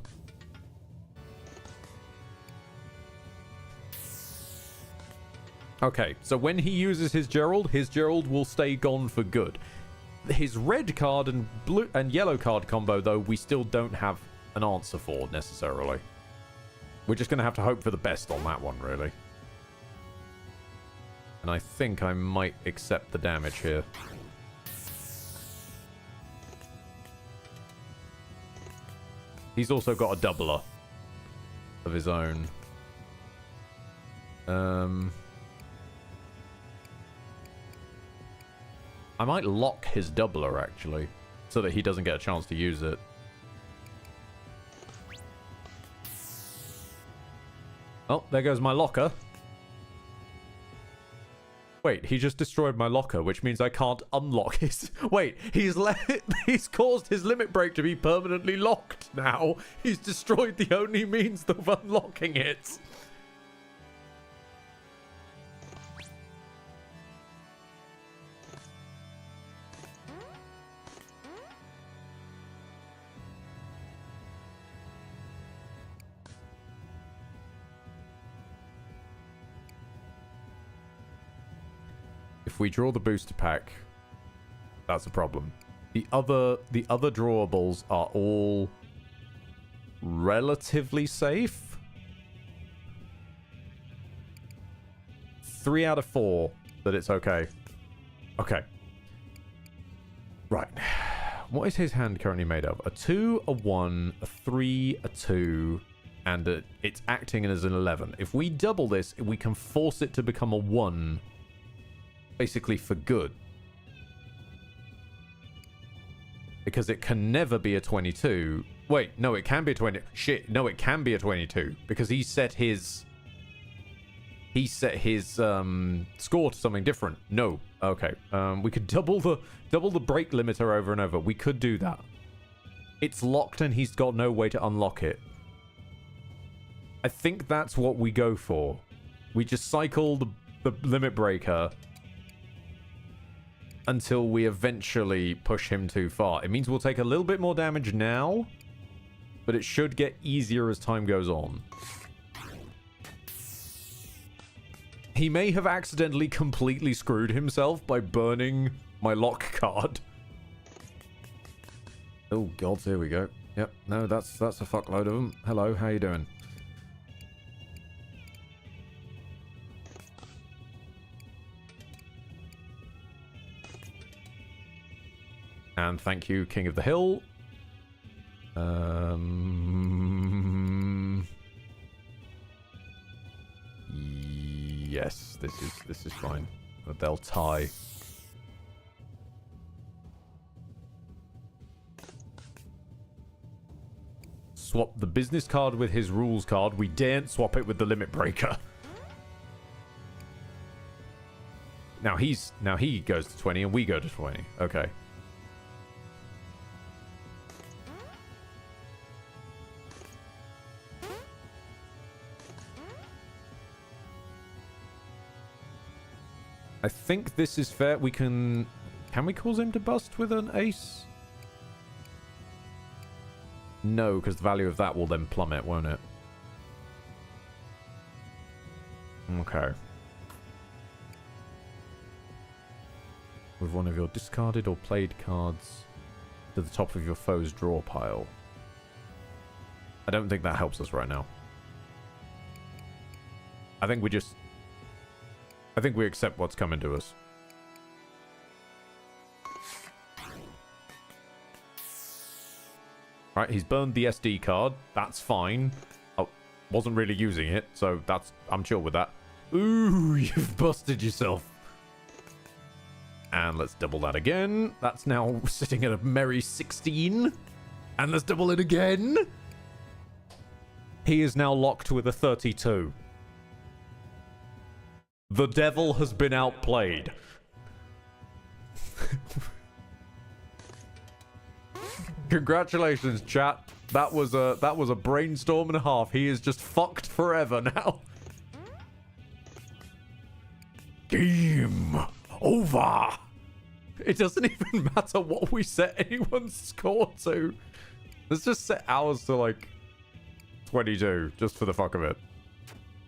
Okay, so when he uses his Gerald will stay gone for good. His red card and blue and yellow card combo, though, we still don't have an answer for, necessarily. We're just going to have to hope for the best on that one, really. And I think I might accept the damage here. He's also got a doubler of his own. I might lock his doubler, actually, so that he doesn't get a chance to use it. Oh, there goes my locker. Wait, he just destroyed my locker, which means I can't unlock his... Wait, he's caused his limit break to be permanently locked now. He's destroyed the only means of unlocking it. If we draw the booster pack, that's a problem. The other drawables are all relatively safe. 3 out of 4 that it's okay. Okay. Right. What is his hand currently made of? A 2, a 1, a 3, a 2, and it's acting as an 11. If we double this, we can force it to become a 1. Basically for good. Because it can never be a 22. Wait, no, it can be a 20. Shit, no, it can be a 22. Because he set his score to something different. No. Okay. We could double the break limiter over and over. We could do that. It's locked and he's got no way to unlock it. I think that's what we go for. We just cycle the limit breaker until we eventually push him too far. It means we'll take a little bit more damage now, but it should get easier as time goes on. He may have accidentally completely screwed himself by burning my lock card. Oh god, here we go. Yep, no, that's a fuckload of them. Hello, how you doing? And thank you, King of the Hill. Yes, this is fine. They'll tie. Swap the business card with his rules card. We daren't swap it with the limit breaker. Now he goes to 20 and we go to 20. Okay. I think this is fair. We can we cause him to bust with an ace? No, because the value of that will then plummet, won't it? Okay. With one of your discarded or played cards to the top of your foe's draw pile. I don't think that helps us right now. I think we just I think we accept what's coming to us. Right, he's burned the SD card. That's fine. I wasn't really using it, so I'm chill with that. Ooh, you've busted yourself. And let's double that again. That's now sitting at a merry 16. And let's double it again. He is now locked with a 32. The devil has been outplayed. Congratulations, chat. That was a brainstorm and a half. He is just fucked forever now. Game over. It doesn't even matter what we set anyone's score to. Let's just set ours to like 22, just for the fuck of it.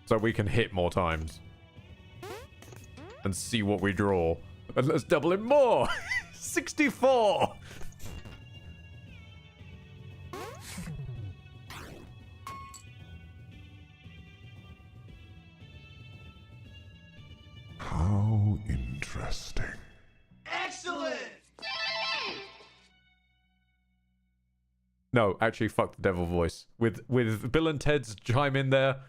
So we can hit more times. And see what we draw. And let's double it more. 64. How interesting. No, actually, fuck the devil voice. With Bill and Ted's chime in there.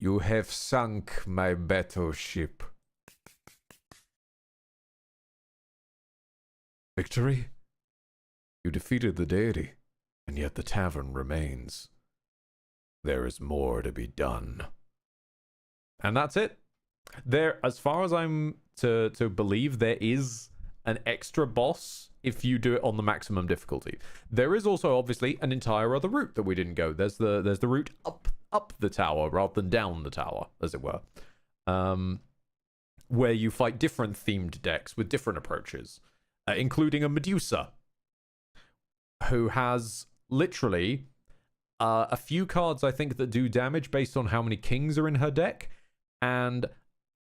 You have sunk my battleship. Victory? You defeated the deity, and yet the tavern remains. There is more to be done. And that's it. There, as far as I'm to believe, there is an extra boss if you do it on the maximum difficulty. There is also obviously an entire other route that we didn't go. There's the route up the tower rather than down the tower, as it were, where you fight different themed decks with different approaches, including a Medusa, who has literally a few cards I think that do damage based on how many kings are in her deck, and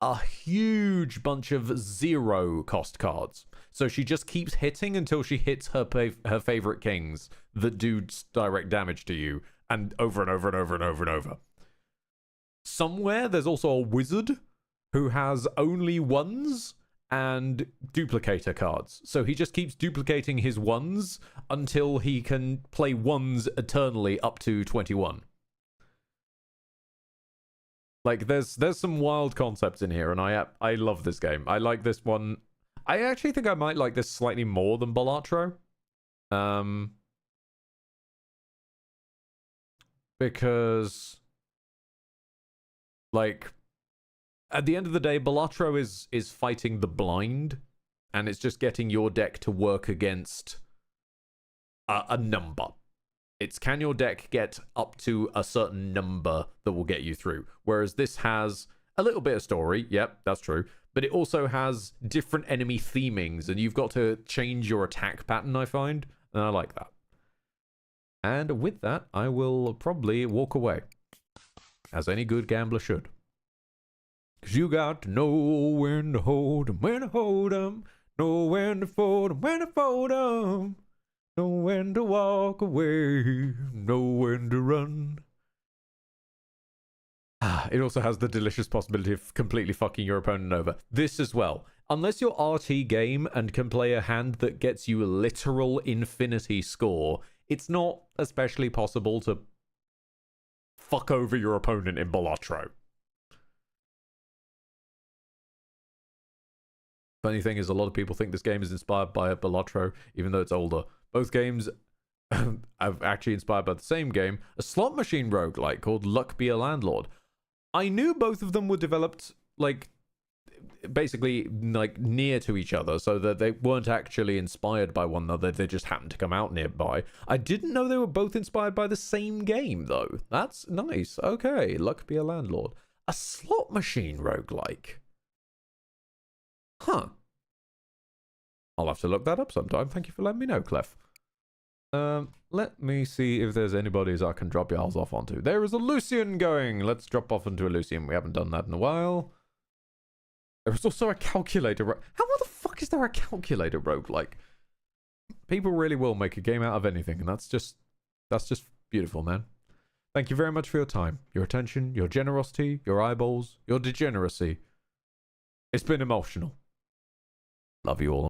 a huge bunch of 0 cost cards. So she just keeps hitting until she hits her favorite kings that do direct damage to you, and over and over and over and over and over. Somewhere there's also a wizard who has only 1s and duplicator cards. So he just keeps duplicating his 1s until he can play 1s eternally up to 21. Like, there's some wild concepts in here, and I love this game. I like this one. I actually think I might like this slightly more than Balatro. Because, like, at the end of the day, Balatro is fighting the blind, and it's just getting your deck to work against a number. It's, can your deck get up to a certain number that will get you through? Whereas this has a little bit of story. Yep, that's true. But it also has different enemy themings, and you've got to change your attack pattern, I find. And I like that. And with that, I will probably walk away. As any good gambler should. Because you got to know when to hold 'em, when to hold 'em. Know when to fold 'em, when to fold 'em. Know when to walk away, know when to run. It also has the delicious possibility of completely fucking your opponent over. This as well. Unless you're RT game and can play a hand that gets you a literal infinity score, it's not especially possible to fuck over your opponent in Balatro. Funny thing is, a lot of people think this game is inspired by Balatro, even though it's older. Both games are actually inspired by the same game, a slot machine roguelike called Luck Be a Landlord. I knew both of them were developed, like, basically, like, near to each other, so that they weren't actually inspired by one another, they just happened to come out nearby. I didn't know they were both inspired by the same game, though. That's nice. Okay, Luck Be a Landlord. A slot machine roguelike. Huh. I'll have to look that up sometime. Thank you for letting me know, Clef. Let me see if there's anybody's I can drop y'all off onto. There is a Lucian going. Let's drop off into a Lucian. We haven't done that in a while. There is also a calculator. How the fuck is there a calculator roguelike? People really will make a game out of anything, and that's just beautiful, man. Thank you very much for your time, your attention, your generosity, your eyeballs, your degeneracy. It's been emotional. Love you all.